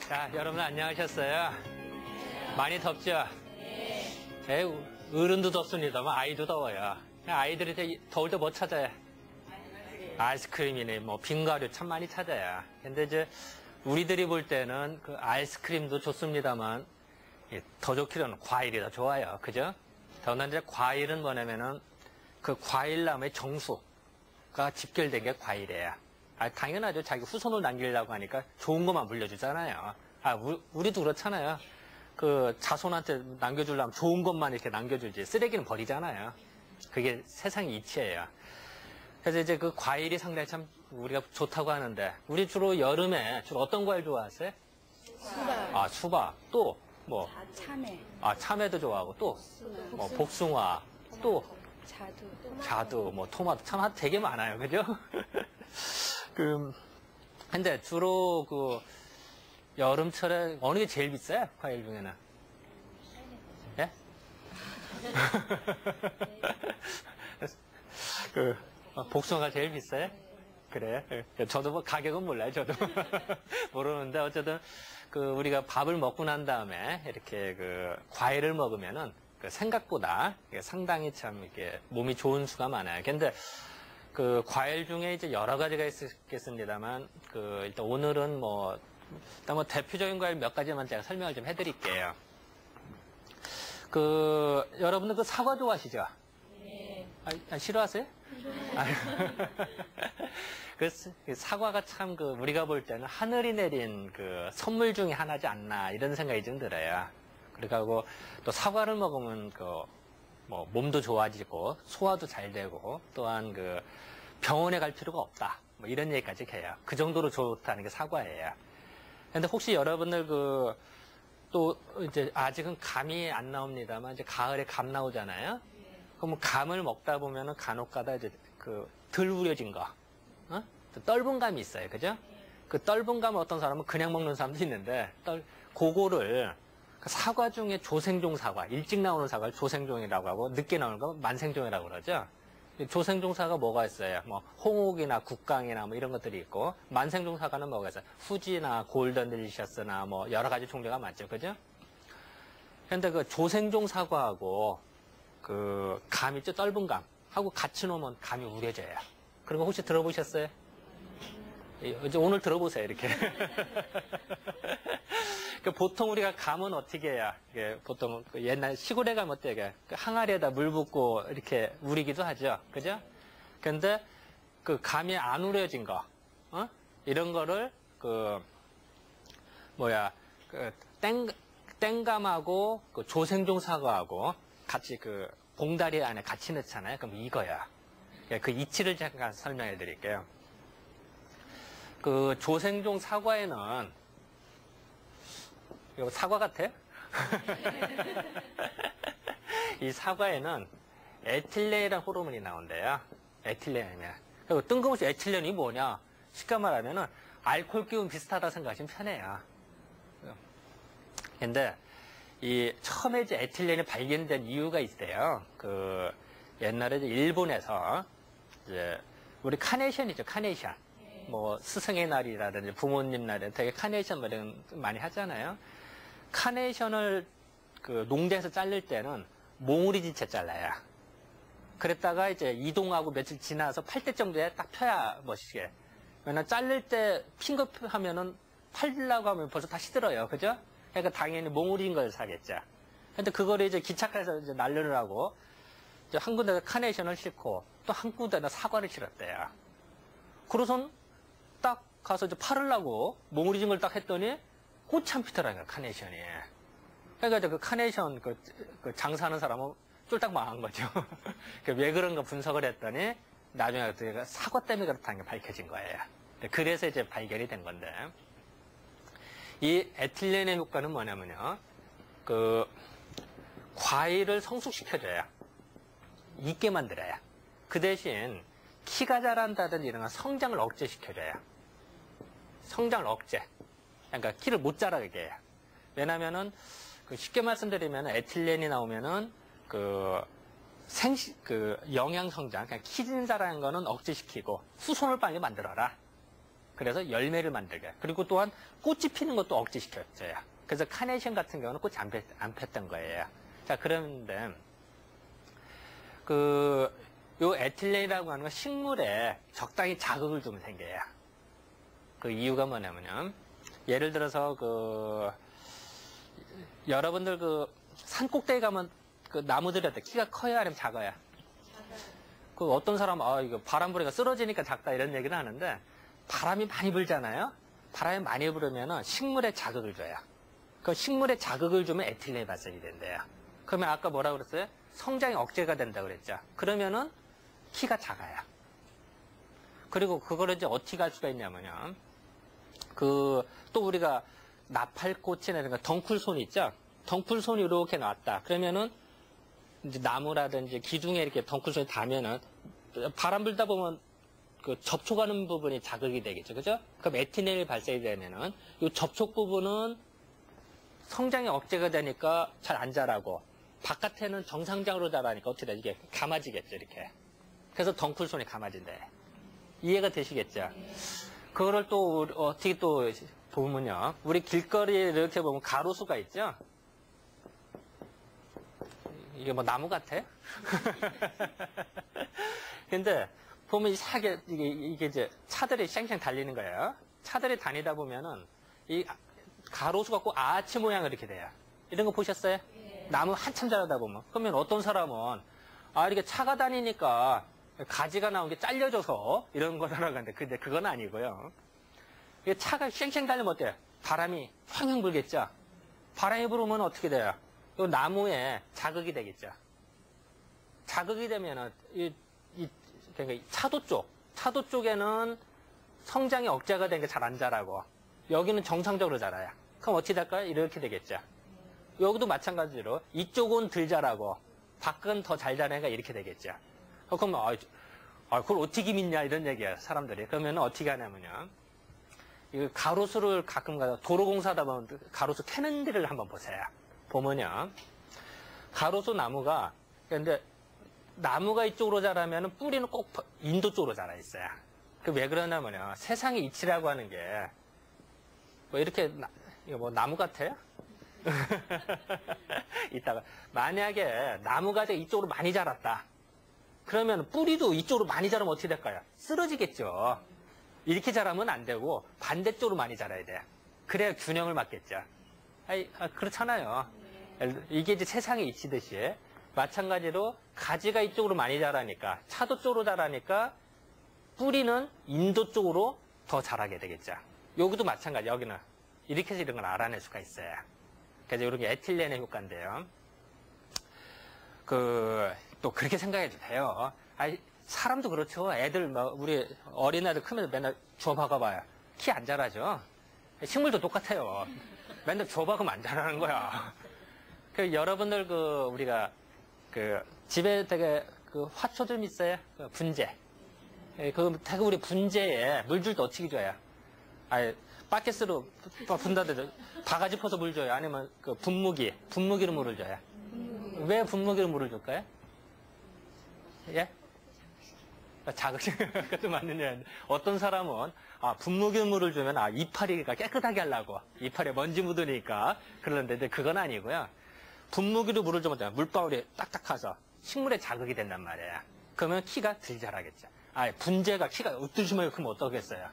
자, 여러분 안녕하셨어요? 많이 덥죠? 네. 어른도 덥습니다만 아이도 더워요. 아이들이 더울 때 뭐 찾아요? 아이스크림이네, 뭐 빙과류 참 많이 찾아요. 근데 이제 우리들이 볼 때는 그 아이스크림도 좋습니다만 더 좋기로는 과일이 더 좋아요. 그죠? 더나 이제 과일은 뭐냐면은 그 과일나무의 정수가 집결된 게 과일이에요. 당연하죠. 자기 후손을 남기려고 하니까 좋은 것만 물려주잖아요. 우리도 그렇잖아요. 그 자손한테 남겨주려면 좋은 것만 이렇게 남겨주지. 쓰레기는 버리잖아요. 그게 세상의 이치예요. 그래서 이제 그 과일이 상당히 참 우리가 좋다고 하는데, 우리 주로 여름에 주로 어떤 과일 좋아하세요? 수박. 수박. 또, 뭐? 참외. 참외도 좋아하고, 또, 뭐, 복숭아. 또, 자두, 뭐, 토마토. 참 되게 많아요. 그죠? 근데 주로 여름철에 어느 게 제일 비싸요? 과일 중에는? 예? 복숭아가 제일 비싸요? 그래요? 저도 뭐 가격은 몰라요. 저도 모르는데 어쨌든 우리가 밥을 먹고 난 다음에 이렇게 과일을 먹으면은 생각보다 상당히 참 이렇게 몸이 좋은 수가 많아요. 근데 과일 중에 이제 여러 가지가 있겠습니다만 일단 오늘은 일단 대표적인 과일 몇 가지만 제가 설명을 좀 해드릴게요. 여러분들 사과 좋아하시죠? 네. 싫어하세요? 사과가 참 우리가 볼 때는 하늘이 내린 선물 중에 하나지 않나 이런 생각이 좀 들어요. 그리고 또 사과를 먹으면 몸도 좋아지고 소화도 잘 되고 또한 병원에 갈 필요가 없다. 이런 얘기까지 해요. 그 정도로 좋다는 게 사과예요. 근데 혹시 여러분들 또 이제 아직은 감이 안 나옵니다만 이제 가을에 감 나오잖아요. 그럼 감을 먹다 보면은 간혹가다 이제 덜 우려진 거, 떫은 감이 있어요. 그죠? 그 떫은 감을 어떤 사람은 그냥 먹는 사람도 있는데, 그거를 사과 중에 조생종 사과, 일찍 나오는 사과를 조생종이라고 하고, 늦게 나오는 거 만생종이라고 그러죠. 조생종 사과가 뭐가 있어요? 홍옥이나 국강이나 이런 것들이 있고, 만생종 사과는 뭐가 있어요? 후지나 골든 딜리셔스나 여러 가지 종류가 많죠. 그죠? 근데 조생종 사과하고 감 있죠? 떫은 감하고 같이 놓으면 감이 우려져요. 그런 거 혹시 들어보셨어요? 이제 오늘 들어보세요, 이렇게. 보통 우리가 감은 어떻게 해야? 보통 옛날 시골에 가면 어때요? 항아리에다 물 붓고 이렇게 우리기도 하죠. 그죠? 근데 감이 안 우려진 거, 이런 거를 땡감하고 조생종 사과하고 같이 봉다리 안에 같이 넣잖아요. 그럼 이거야. 그 이치를 잠깐 설명해 드릴게요. 조생종 사과에는 이거 사과 같아요? 이 사과에는 에틸렌이라는 호르몬이 나온대요. 에틸렌이면. 그리고 뜬금없이 에틸렌이 뭐냐? 쉽게 말하면은 알코올 기운 비슷하다 생각하시면 편해요. 근데 처음에 이제 에틸렌이 발견된 이유가 있어요. 옛날에 이제 일본에서 이제 우리 카네이션이죠, 카네이션. 스승의 날이라든지 부모님 날에 되게 카네이션 많이 하잖아요. 카네이션을 농장에서 자를 때는 몽우리진채 잘라요. 그랬다가 이제 이동하고 며칠 지나서 팔 때 정도에 딱 펴야 멋있게. 왜냐면 자를 때 핑거하면은 팔려고 하면 벌써 다 시들어요. 그죠? 그러니까 당연히 몽우리인 걸 사겠죠. 근데 그거를 이제 기착해서 이제 날르느라고 이제 한 군데가 카네이션을 싣고 또 한 군데는 사과를 실었대요. 그러선 딱 가서 이제 팔으려고 몽우리진 걸 딱 했더니 꽃이 안 피더라고요, 카네이션이. 그러니까 이제 카네이션 장사하는 사람은 쫄딱 망한 거죠. 왜 그런가 분석을 했더니 나중에 사과 때문에 그렇다는 게 밝혀진 거예요. 그래서 이제 발견이 된 건데, 이 에틸렌의 효과는 뭐냐면요, 과일을 성숙시켜줘요. 익게 만들어요. 그 대신 키가 자란다든지 이런 건 성장을 억제시켜줘요. 성장을 억제. 그러니까 키를 못 자라게 해요. 왜냐면은 쉽게 말씀드리면 에틸렌이 나오면은 영양 성장, 그러니까 키 자라는 거는 억제시키고 후손을 빨리 만들어라. 그래서 열매를 만들게. 그리고 또한 꽃이 피는 것도 억제시켜줘요. 그래서 카네이션 같은 경우는 꽃이 안 폈던 거예요. 자, 그런데 요 에틸렌이라고 하는 건 식물에 적당히 자극을 주면 생겨요. 그 이유가 뭐냐면요. 예를 들어서 여러분들 산 꼭대기 가면 그 나무들이 어때? 키가 커요? 아니면 작아요? 그 어떤 사람은 이거 바람 불니까 쓰러지니까 작다 이런 얘기를 하는데 바람이 많이 불잖아요. 바람이 많이 불으면 식물에 자극을 줘요. 그 식물에 자극을 주면 에틸렌이 발생이 된대요. 그러면 아까 뭐라 그랬어요? 성장이 억제가 된다고 그랬죠. 그러면은 키가 작아요. 그리고 그거를 이제 어떻게 할 수가 있냐면요. 또 우리가 나팔꽃이나 이런 거 덩쿨손 있죠? 덩쿨손이 이렇게 나왔다. 그러면은 이제 나무라든지 기둥에 이렇게 덩쿨손이 닿으면은 바람 불다 보면 그 접촉하는 부분이 자극이 되겠죠. 그죠? 그럼 에틸렌이 발생이 되면은 이 접촉 부분은 성장이 억제가 되니까 잘 안 자라고 바깥에는 정상적으로 자라니까 어떻게 돼? 이게 감아지겠죠. 이렇게. 그래서 덩쿨손이 감아진대. 이해가 되시겠죠? 그거를 또 어떻게 또 보면요. 우리 길거리에 이렇게 보면 가로수가 있죠? 이게 뭐 나무 같아요? 근데 보면 이게 이제 차들이 쌩쌩 달리는 거예요. 차들이 다니다 보면은 이 가로수가 꼭 아치 모양을 이렇게 돼요. 이런 거 보셨어요? 나무 한참 자라다 보면. 그러면 어떤 사람은 이렇게 차가 다니니까 가지가 나온 게 잘려져서 이런 거라고 하는데 근데 그건 아니고요. 차가 쌩쌩 달리면 어때요? 바람이 휑휑 불겠죠? 바람이 불으면 어떻게 돼요? 이 나무에 자극이 되겠죠? 자극이 되면은 그러니까 차도 쪽에는 성장이 억제가 된 게 잘 안 자라고 여기는 정상적으로 자라요. 그럼 어떻게 될까요? 이렇게 되겠죠? 여기도 마찬가지로 이쪽은 덜 자라고 밖은 더 잘 자라니까 이렇게 되겠죠? 그러면 그걸 어떻게 믿냐 이런 얘기예요. 사람들이. 그러면 어떻게 하냐면요. 이 가로수를 가끔 가서 도로공사하다 보면 가로수 캐는 데를 한번 보세요. 보면요. 가로수 나무가 근데 나무가 이쪽으로 자라면 뿌리는 꼭 인도 쪽으로 자라 있어요. 왜 그러냐면요. 세상의 이치라고 하는 게 뭐 이렇게 이거 뭐 나무 같아요? 이따가 만약에 나무가 이쪽으로 많이 자랐다. 그러면 뿌리도 이쪽으로 많이 자라면 어떻게 될까요? 쓰러지겠죠. 이렇게 자라면 안 되고 반대쪽으로 많이 자라야 돼요. 그래야 균형을 맞겠죠. 그렇잖아요. 이게 이제 세상의 이치듯이 마찬가지로 가지가 이쪽으로 많이 자라니까 차도 쪽으로 자라니까 뿌리는 인도 쪽으로 더 자라게 되겠죠. 여기도 마찬가지. 여기는 이렇게 해서 이런 걸 알아낼 수가 있어요. 그래서 이런 게 에틸렌의 효과인데요. 또 그렇게 생각해도 돼요. 사람도 그렇죠. 애들, 우리 어린애들 크면 맨날 줘박아봐요. 키 안 자라죠. 식물도 똑같아요. 맨날 줘박으면 안 자라는 거야. 여러분들 우리가 집에 되게 화초 좀 있어요. 분재. 되게 우리 분재에 물 줄 때 어떻게 줘요? 바켓으로 분다들 바가지 퍼서 물 줘요? 아니면 분무기로 물을 줘요? 왜 분무기로 물을 줄까요? 예? 자극이 좀 맞느냐. 어떤 사람은 분무기로 물을 주면 이파리가 깨끗하게 하려고 이파리에 먼지 묻으니까 그러는데 그건 아니고요. 분무기로 물을 주면 물방울이 딱딱해서 식물에 자극이 된단 말이에요. 그러면 키가 덜 자라겠죠. 분재가 키가 으뚜시면 크면 어떠겠어요?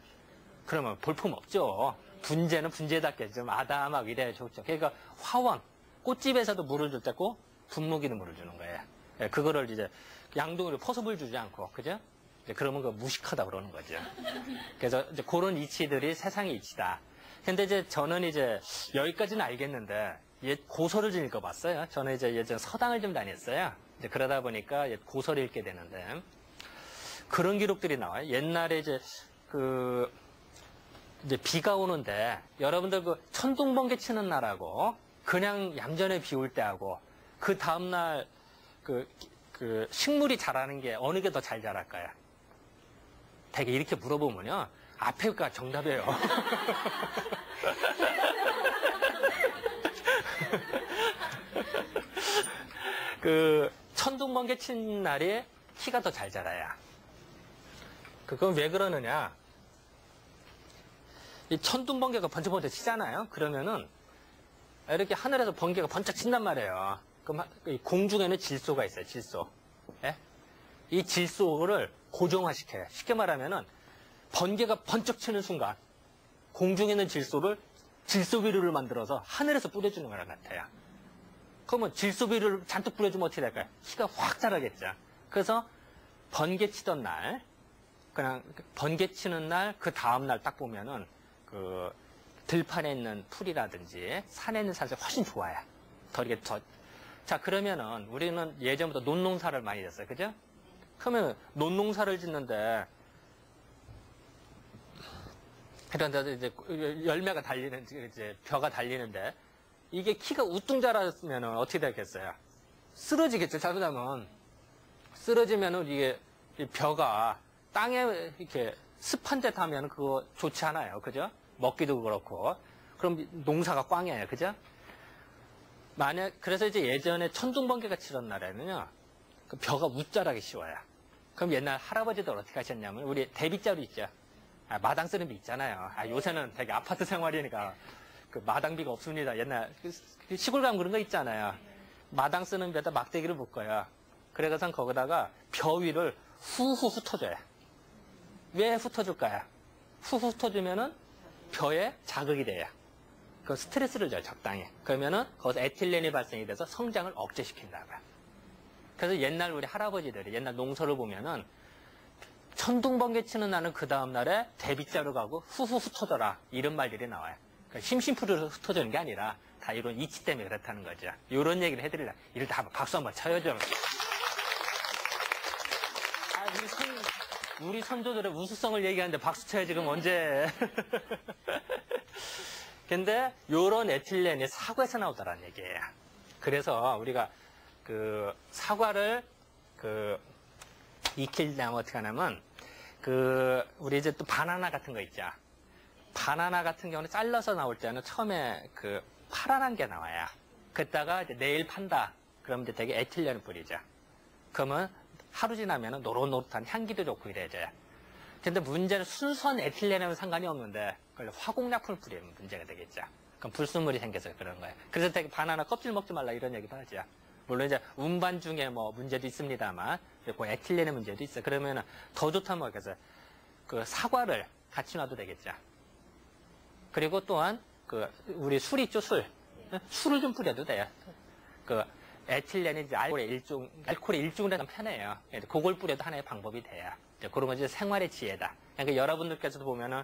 그러면 볼품 없죠. 분재는 분재답게 좀 아담하고 이래야 좋죠. 그러니까 화원, 꽃집에서도 물을 줄 때 꼭 분무기로 물을 주는 거예요. 그거를 이제 양동이로 퍼서 물 주지 않고, 그죠? 그러면 무식하다 그러는 거죠. 그래서 이제 그런 이치들이 세상의 이치다. 근데 이제 저는 이제 여기까지는 알겠는데, 고서를 좀 읽어봤어요. 저는 이제 예전 서당을 좀 다녔어요. 이제 그러다 보니까 고서를 읽게 되는데, 그런 기록들이 나와요. 옛날에 이제 이제 비가 오는데 여러분들 천둥번개 치는 날하고 그냥 얌전히 비 올 때하고 그 다음날 식물이 자라는 게 어느 게 더 잘 자랄까요? 되게 이렇게 물어보면요. 앞에가 정답이에요. 천둥번개 친 날이 키가 더 잘 자라요. 그건 왜 그러느냐? 이 천둥 번개가 번쩍번쩍 치잖아요. 그러면은 이렇게 하늘에서 번개가 번쩍 친단 말이에요. 그럼 이 공중에는 질소가 있어요. 질소. 예? 이 질소를 고정화시켜요. 쉽게 말하면은 번개가 번쩍 치는 순간 공중에 있는 질소를 질소비료를 만들어서 하늘에서 뿌려주는 거랑 같아요. 그러면 질소비료를 잔뜩 뿌려주면 어떻게 될까요? 키가 확 자라겠죠. 그래서 번개 치던 날, 그냥 번개 치는 날, 그 다음날 딱 보면은 그 들판에 있는 풀이라든지 산에 있는 산색이 훨씬 좋아요. 자, 그러면은 우리는 예전부터 논농사를 많이 했어요. 그죠? 그러면 논농사를 짓는데 그런데 이제 열매가 달리는, 이제 벼가 달리는데 이게 키가 우뚱 자랐으면 어떻게 되겠어요? 쓰러지겠죠, 잘못하면. 쓰러지면은 이게 이 벼가 땅에 이렇게 습한 데 닿으면 그거 좋지 않아요. 그죠? 먹기도 그렇고. 그럼 농사가 꽝이에요. 그죠? 그래서 이제 예전에 천둥번개가 치던 날에는요, 그 벼가 웃자라기 쉬워요. 그럼 옛날 할아버지들 어떻게 하셨냐면, 우리 대빗자루 있죠? 마당 쓰는 비 있잖아요. 요새는 되게 아파트 생활이니까 그 마당비가 없습니다. 옛날 시골 가면 그런 거 있잖아요. 마당 쓰는 비에다 막대기를 묶어요. 그래서 거기다가 벼 위를 후후 훑어줘요. 왜 훑어줄까요? 후후 훑어주면은 벼에 자극이 돼요. 그 스트레스를 줘요, 적당히. 그러면은 거기서 에틸렌이 발생이 돼서 성장을 억제시킨다고요. 그래서 옛날 우리 할아버지들이 옛날 농서를 보면은 천둥번개 치는 날은 그 다음날에 대빗자루 가고 후후 흩어져라 이런 말들이 나와요. 그러니까 심심풀이로 흩어지는 게 아니라 다 이런 이치 때문에 그렇다는 거죠. 이런 얘기를 해드리려고. 이럴 때 한번 박수 한번 쳐요 좀. 우리 선조들의 우수성을 얘기하는데 박수 쳐야 지금 언제. 근데 요런 에틸렌이 사과에서 나오더라는 얘기예요. 그래서 우리가 그 사과를 익히려면 어떻게 하냐면, 우리 이제 또 바나나 같은 거 있죠. 바나나 같은 경우는 잘라서 나올 때는 처음에 파란한 게 나와요. 그랬다가 이제 내일 판다. 그럼 이제 되게 에틸렌을 뿌리죠. 그러면 하루 지나면 노릇노릇한 향기도 좋고 이래져요. 근데 문제는 순수한 에틸렌하고는 상관이 없는데, 그걸 화공약품을 뿌리면 문제가 되겠죠. 그럼 불순물이 생겨서 그런 거예요. 그래서 되게 바나나 껍질 먹지 말라 이런 얘기도 하죠. 물론 이제 운반 중에 뭐 문제도 있습니다만, 그 에틸렌의 문제도 있어요. 그러면은 더 좋다면 뭐겠어요? 그 사과를 같이 놔도 되겠죠. 그리고 또한 우리 술 있죠, 술. 술을 좀 뿌려도 돼요. 에틸렌이 이제 알코올의 일종이라는 편해요. 그걸 뿌려도 하나의 방법이 돼요. 그런 건 이제 생활의 지혜다. 그러니까 여러분들께서도 보면은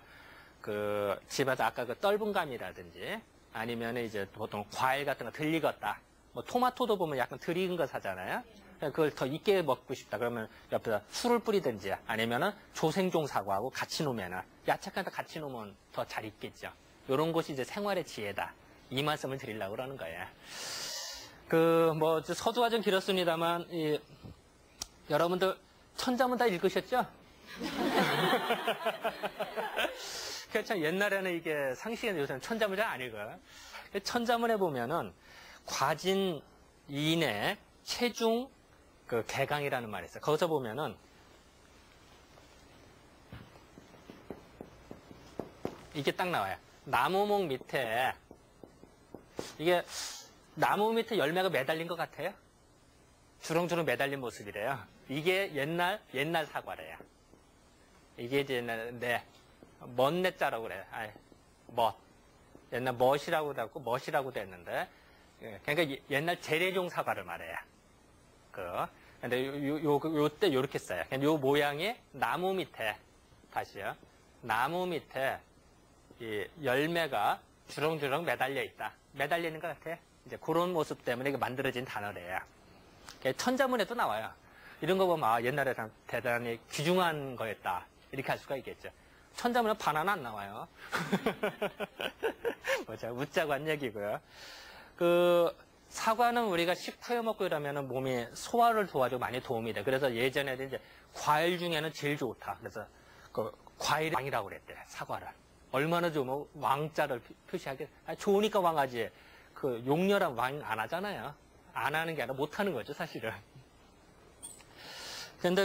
집에서 아까 떫은 감이라든지 아니면 이제 보통 과일 같은 거 덜 익었다. 뭐 토마토도 보면 약간 덜 익은 거 사잖아요. 그걸 더 익게 먹고 싶다. 그러면 옆에다 술을 뿌리든지 아니면은 조생종 사과하고 같이 놓으면은 야채까지 같이 놓으면 더 잘 익겠죠. 이런 것이 이제 생활의 지혜다. 이 말씀을 드리려고 그러는 거예요. 서두가 좀 길었습니다만, 여러분들 천자문 다 읽으셨죠? 그렇죠. 옛날에는 이게 상식인데 요새는 천자문 잘 안 읽어요. 천자문에 보면은 과진 이내 체중 개강이라는 말이 있어요. 거기서 보면은 이게 딱 나와요. 나무목 밑에 이게 나무 밑에 열매가 매달린 것 같아요. 주렁주렁 매달린 모습이래요. 이게 옛날 사과래요. 이게 이제 옛날 멋내자라고 그래요. 옛날 멋이라고 되고 멋이라고 됐는데, 그러니까 옛날 재래종 사과를 말해요. 근데 요때 요렇게 써요. 요 모양이 나무 밑에, 다시요. 나무 밑에 이 열매가 주렁주렁 매달려 있다. 매달리는 것 같아요. 이제 그런 모습 때문에 만들어진 단어래요. 천자문에도 나와요. 이런 거 보면 옛날에 대단히 귀중한 거였다. 이렇게 할 수가 있겠죠. 천자문에 바나나 안 나와요. 웃자고 한 얘기고요. 사과는 우리가 식후에 먹고 이러면 몸이 소화를 도와주고 많이 도움이 돼. 그래서 예전에는 이제 과일 중에는 제일 좋다. 그래서 과일의 왕이라고 그랬대. 사과를. 얼마나 좋으면 왕자를 표시하게. 좋으니까 왕하지. 용렬한 왕 안 하잖아요. 안 하는 게 아니라 못 하는 거죠, 사실은. 근데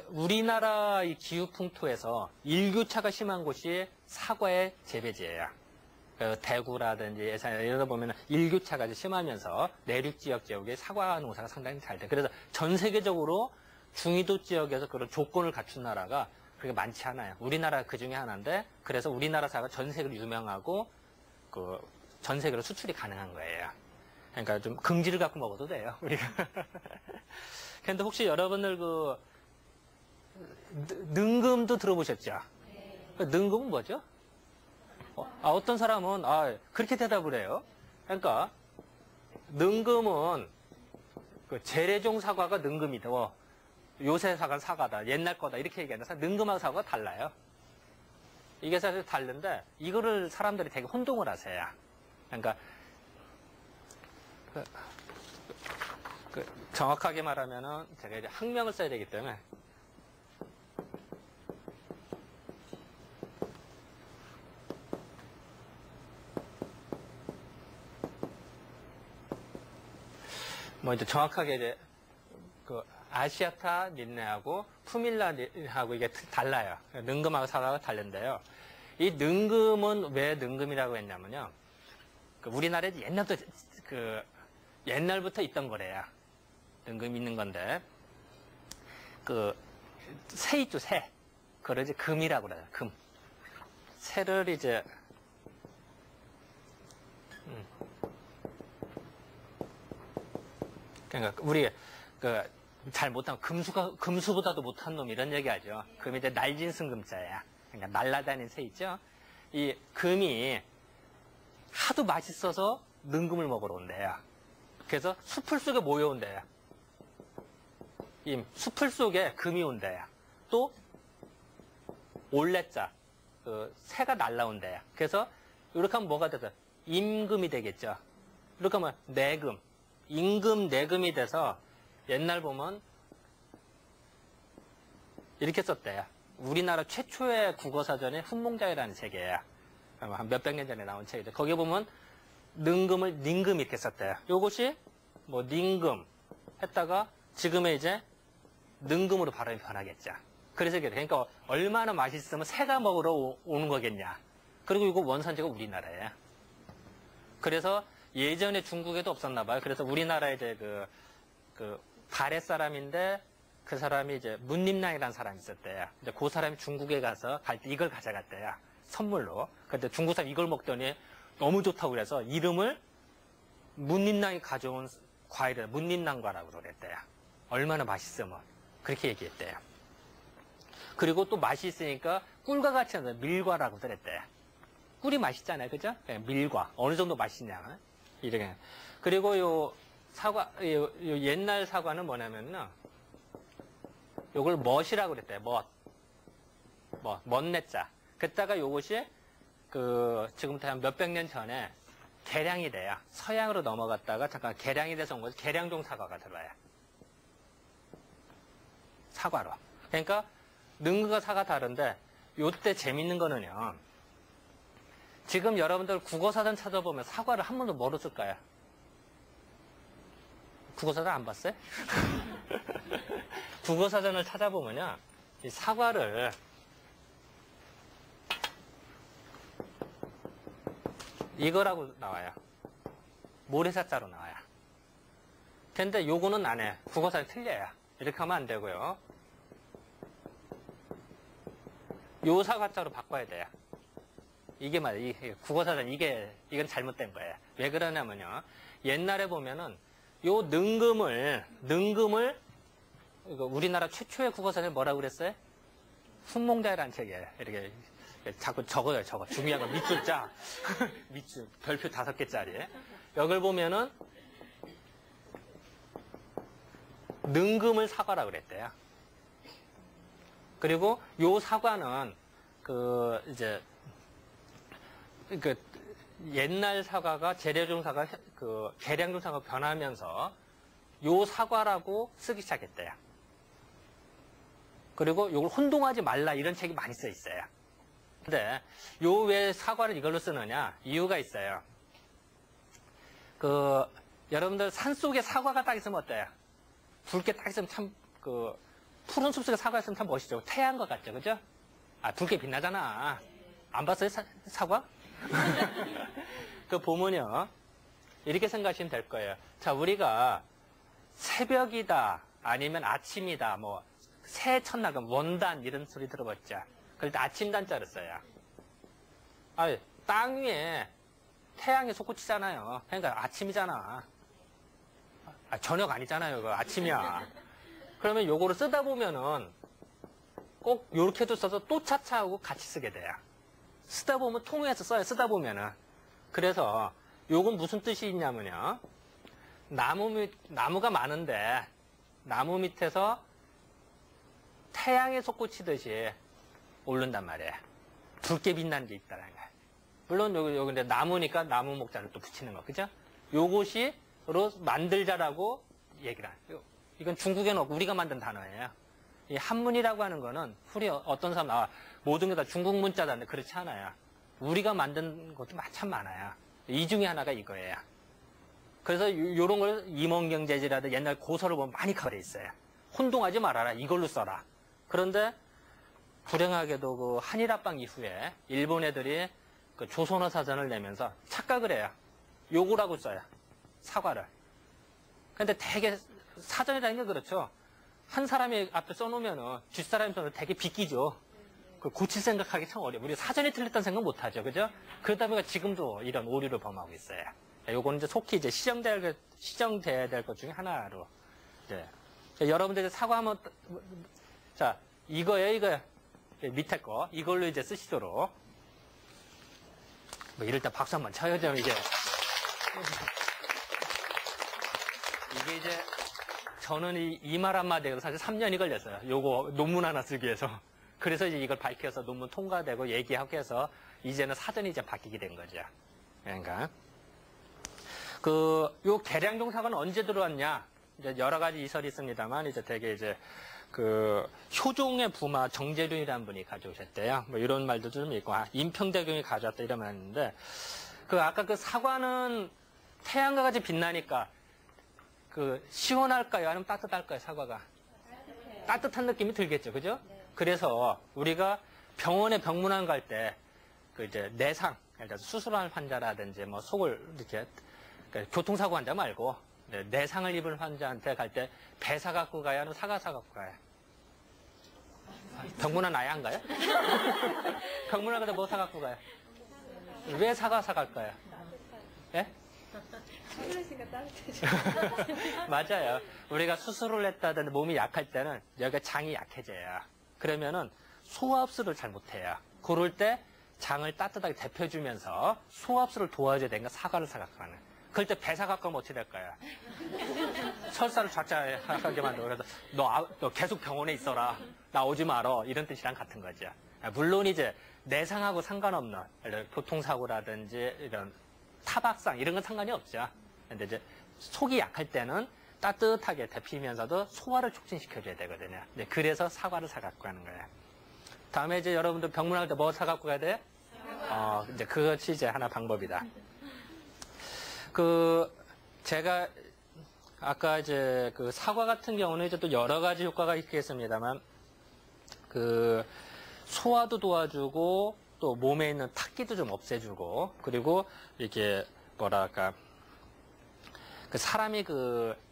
우리나라 이 기후풍토에서 일교차가 심한 곳이 사과의 재배지예요. 대구라든지 예산 이러다 보면 일교차가 아주 심하면서 내륙 지역에 사과 농사가 상당히 잘 돼. 그래서 전 세계적으로 중위도 지역에서 그런 조건을 갖춘 나라가 그렇게 많지 않아요. 우리나라 그 중에 하나인데, 그래서 우리나라 사과 전 세계로 유명하고 전 세계로 수출이 가능한 거예요. 그러니까 좀 긍지를 갖고 먹어도 돼요, 우리가. 근데 혹시 여러분들 능금도 들어보셨죠? 능금은 뭐죠? 어떤 사람은 그렇게 대답을 해요. 그러니까 능금은 재래종 사과가 능금이다. 요새 사과는 사과다. 옛날 거다. 이렇게 얘기하는데 능금하고 사과가 달라요. 이게 사실 다른데 이거를 사람들이 되게 혼동을 하세요. 그러니까 정확하게 말하면은 제가 이제 학명을 써야 되기 때문에 이제 정확하게 이제 아시아타 린네하고 푸밀라하고 이게 달라요. 능금하고 사과가 다른데요. 이 능금은 왜 능금이라고 했냐면요. 우리나라에 옛날부터 있던 거래요. 능금 있는 건데, 새 있죠, 새. 그걸 이제 금이라고 그래요, 금. 새를 이제, 그러니까, 우리, 잘 못하면 금수보다도 못한 놈 이런 얘기 하죠. 금이 이제 날진승금자야. 그러니까 날라다니는 새 있죠. 이 금이 하도 맛있어서 능금을 먹으러 온대요. 그래서 수풀 속에 모여온대요. 이 수풀 속에 금이 온대요. 또 올레자, 새가 날라온대요. 그래서 이렇게 하면 뭐가 돼서 임금이 되겠죠. 이렇게 하면 내금, 임금, 내금이 돼서 옛날 보면 이렇게 썼대요. 우리나라 최초의 국어사전이 훈몽자유라는 책이에요. 한 몇백 년 전에 나온 책이죠. 거기에 보면 능금을 닝금 이렇게 썼대요. 요것이 닝금 했다가 지금의 이제 능금으로 발음이 변하겠죠. 그래서 그러니까 얼마나 맛있으면 새가 먹으러 오는 거겠냐. 그리고 이거 원산지가 우리나라예요. 그래서 예전에 중국에도 없었나 봐요. 그래서 우리나라에 이제 발해 사람인데 그 사람이 이제 문림랑이라는 사람이 있었대요. 이제 그 사람이 중국에 가서 갈 때 이걸 가져갔대요. 선물로. 근데 중국 사람이 이걸 먹더니 너무 좋다고 그래서 이름을 문림랑이 가져온 과일을 문림랑과라고 그랬대요. 얼마나 맛있으면. 그렇게 얘기했대요. 그리고 또 맛이 있으니까 꿀과 같이 하는 밀과라고 그랬대요. 꿀이 맛있잖아요. 그죠? 밀과. 어느 정도 맛있냐. 이렇게. 그리고 요 옛날 사과는 뭐냐면요. 요걸 멋이라고 그랬대요. 멋내자. 그때가 요것이 지금부터 한 몇백 년 전에 개량이 돼요. 서양으로 넘어갔다가 잠깐 개량이 돼서 온 거죠. 개량종 사과가 들어와요. 사과로. 그러니까 능금과 사과 다른데 요때 재밌는 거는요. 지금 여러분들 국어사전 찾아보면 사과를 한 번도 뭐로 쓸까요? 국어사전 안 봤어요? 국어사전을 찾아보면요. 이 사과를 이거라고 나와요. 모래사자로 나와요. 근데 요거는 안 해. 국어사전 틀려요. 이렇게 하면 안 되고요. 요 사과자로 바꿔야 돼요. 이게 말이에요. 국어사전 이건 잘못된 거예요. 왜 그러냐면요. 옛날에 보면은 요 능금을 우리나라 최초의 국어사전에 뭐라고 그랬어요? 훈몽자유라는 책이에요. 이렇게 자꾸 적어요. 중요한 건 밑줄자. 밑줄 별표 5개짜리. 여길 보면은 능금을 사과라고 그랬대요. 그리고 요 사과는 옛날 사과가 재래종 사과, 개량종 사과가 변하면서 요 사과라고 쓰기 시작했대요. 그리고 요걸 혼동하지 말라 이런 책이 많이 써 있어요. 근데 요 왜 사과를 이걸로 쓰느냐 이유가 있어요. 여러분들 산속에 사과가 딱 있으면 어때요? 붉게 딱 있으면 참 푸른 숲속에 사과 있으면 참 멋있죠. 태양과 같죠, 그죠? 아, 붉게 빛나잖아. 안 봤어요, 사과? 그 보면요, 이렇게 생각하시면 될 거예요. 자, 우리가 새벽이다, 아니면 아침이다, 뭐, 새 첫날, 원단, 이런 소리 들어봤죠? 그럴 때 아침단자를 써요. 아, 땅 위에 태양이 솟구치잖아요. 그러니까 아침이잖아. 아, 저녁 아니잖아요. 그거 아침이야. 그러면 요거를 쓰다 보면은 꼭 요렇게도 써서 또 차차하고 같이 쓰게 돼요. 쓰다 보면 통해서 써요. 쓰다 보면은. 그래서 요건 무슨 뜻이 있냐면요. 나무가 많은데 나무 밑에서 태양에 솟구치듯이 오른단 말이에요. 붉게 빛나는 게 있다는 거예요. 물론 여기 근데 나무니까 나무 목자를 또 붙이는 거, 그죠? 요것이로 만들자라고 얘기를 해요. 이건 중국에는 없고 우리가 만든 단어예요. 이 한문이라고 하는 거는 어떤 사람 모든 게 다 중국 문자다는데 그렇지 않아요. 우리가 만든 것도 참 많아요. 이 중에 하나가 이거예요. 그래서 요런 걸 임원경제지라도 옛날 고서를 보면 많이 가려 있어요. 혼동하지 말아라. 이걸로 써라. 그런데 불행하게도 그 한일합방 이후에 일본 애들이 그 조선어 사전을 내면서 착각을 해요. 요거라고 써요. 사과를. 근데 되게 사전이라는 게 그렇죠. 한 사람이 앞에 써놓으면은 뒷사람이 써놓으면 되게 비끼죠. 그 고칠 생각하기 참 어려워요. 우리 사전이 틀렸다는 생각 못 하죠. 그죠? 그러다 보니까 지금도 이런 오류를 범하고 있어요. 요거는 이제 속히 이제 시정돼야 될 것 중에 하나로. 이제 여러분들 이제 사과하면, 자, 이거예요. 밑에 거. 이걸로 이제 쓰시도록. 뭐 이럴 때 박수 한번 쳐야죠, 이게. 이게 이제, 저는 이 말 한마디에 사실 3년이 걸렸어요. 요거 논문 하나 쓰기 위해서. 그래서 이제 이걸 밝혀서 논문 통과되고 얘기하고 해서 이제는 사전이 이제 바뀌게 된 거죠. 그러니까. 요 계량종 사과는 언제 들어왔냐? 이제 여러 가지 이설이 있습니다만, 이제 되게 이제, 효종의 부마 정재륜이라는 분이 가져오셨대요. 뭐 이런 말도 좀 있고, 임평대경이 가져왔다 이러면 했는데, 아까 그 사과는 태양과 같이 빛나니까, 시원할까요? 아니면 따뜻할까요? 사과가? 따뜻한 느낌이 들겠죠. 그죠? 그래서 우리가 병원에 병문안 갈 때, 이제 내상, 예를 들어서 수술할 환자라든지 뭐 속을 이렇게, 교통사고 환자 말고, 내상을 입은 환자한테 갈 때 배사 갖고 가요? 아니면 사과 사 갖고 가요? 병문안 아예 안 가요? 병문안 가서 뭐 사 갖고 가요? 왜 사과 사 갈까요? 예? 맞아요. 우리가 수술을 했다든지 몸이 약할 때는 여기가 장이 약해져요. 그러면은 소화흡수를 잘 못해요. 그럴 때 장을 따뜻하게 데펴주면서 소화흡수를 도와줘야 되니까 사과를 사 갖고 가는. 그럴 때 배 사 갖고 가면 어떻게 될까요? 설사를 좌짜하게 만들고 그래서 너 계속 병원에 있어라. 나 오지 마라. 이런 뜻이랑 같은 거죠. 물론 이제 내상하고 상관없는 교통사고라든지 이런 타박상 이런 건 상관이 없죠. 근데 이제 속이 약할 때는 따뜻하게 데피면서도 소화를 촉진시켜줘야 되거든요. 그래서 사과를 사 갖고 가는 거예요. 다음에 이제 여러분들 병문안 갈 때 뭐 사 갖고 가야 돼요? 이제 그것이 이제 하나 방법이다. 제가 아까 이제 사과 같은 경우는 이제 또 여러 가지 효과가 있겠습니다만 소화도 도와주고 또 몸에 있는 탁기도 좀 없애주고 그리고 이렇게 뭐랄까 사람이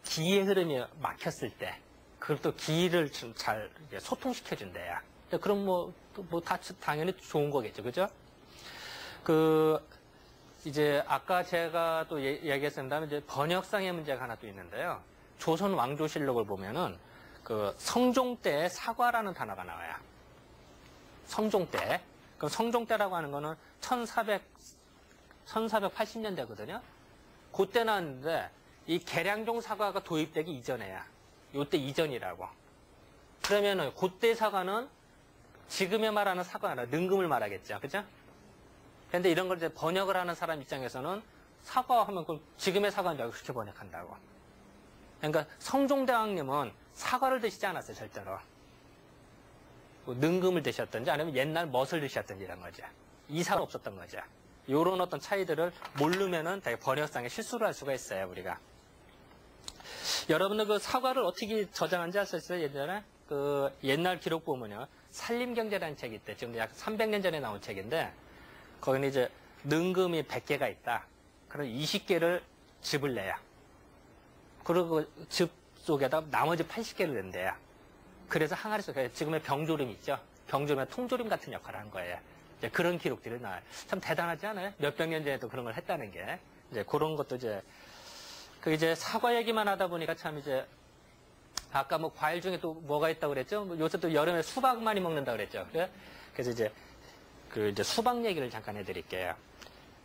기의 흐름이 막혔을 때 그걸 또 기를 좀 잘 소통시켜준대요. 그럼 당연히 좋은 거겠죠, 그죠? 이제 아까 제가 또 얘기했습니다만 이제 번역상의 문제가 하나 또 있는데요. 조선 왕조실록을 보면은 성종 때 사과라는 단어가 나와요. 성종 때. 그럼 성종 때라고 하는 거는 1480년대거든요. 그때 나왔는데 이 계량종 사과가 도입되기 이전에야. 요때 이전이라고. 그러면은 그때 사과는 지금에 말하는 사과가 아니라 능금을 말하겠죠. 그죠? 그런데 이런 걸 이제 번역을 하는 사람 입장에서는 사과하면 지금의 사과인 줄 알고 그렇게 번역한다고. 그러니까 성종대왕님은 사과를 드시지 않았어요, 절대로. 능금을 드셨든지 아니면 옛날 멋을 드셨든지 이런 거죠. 이사는 없었던 거죠. 이런 어떤 차이들을 모르면은 되게 번역상에 실수를 할 수가 있어요, 우리가. 여러분들 사과를 어떻게 저장한지 아셨어요, 예전에? 그 옛날 기록 보면요. 산림경제라는 책이 있대. 지금 약 300년 전에 나온 책인데, 거기는 이제 능금이 100개가 있다. 그럼 20개를 즙을 내야. 그리고 즙 속에다 나머지 80개를 낸대요. 그래서 항아리 속에 지금의 병조림 있죠? 병조림의 통조림 같은 역할을 한 거예요. 이제 그런 기록들이 나와요. 참 대단하지 않아요? 몇백 년 전에도 그런 걸 했다는 게. 이제 그런 것도 이제 사과 얘기만 하다 보니까 참 이제 아까 뭐 과일 중에 또 뭐가 있다고 그랬죠? 뭐 요새 또 여름에 수박 많이 먹는다고 그랬죠? 그래서 이제 이제 수박 얘기를 잠깐 해드릴게요.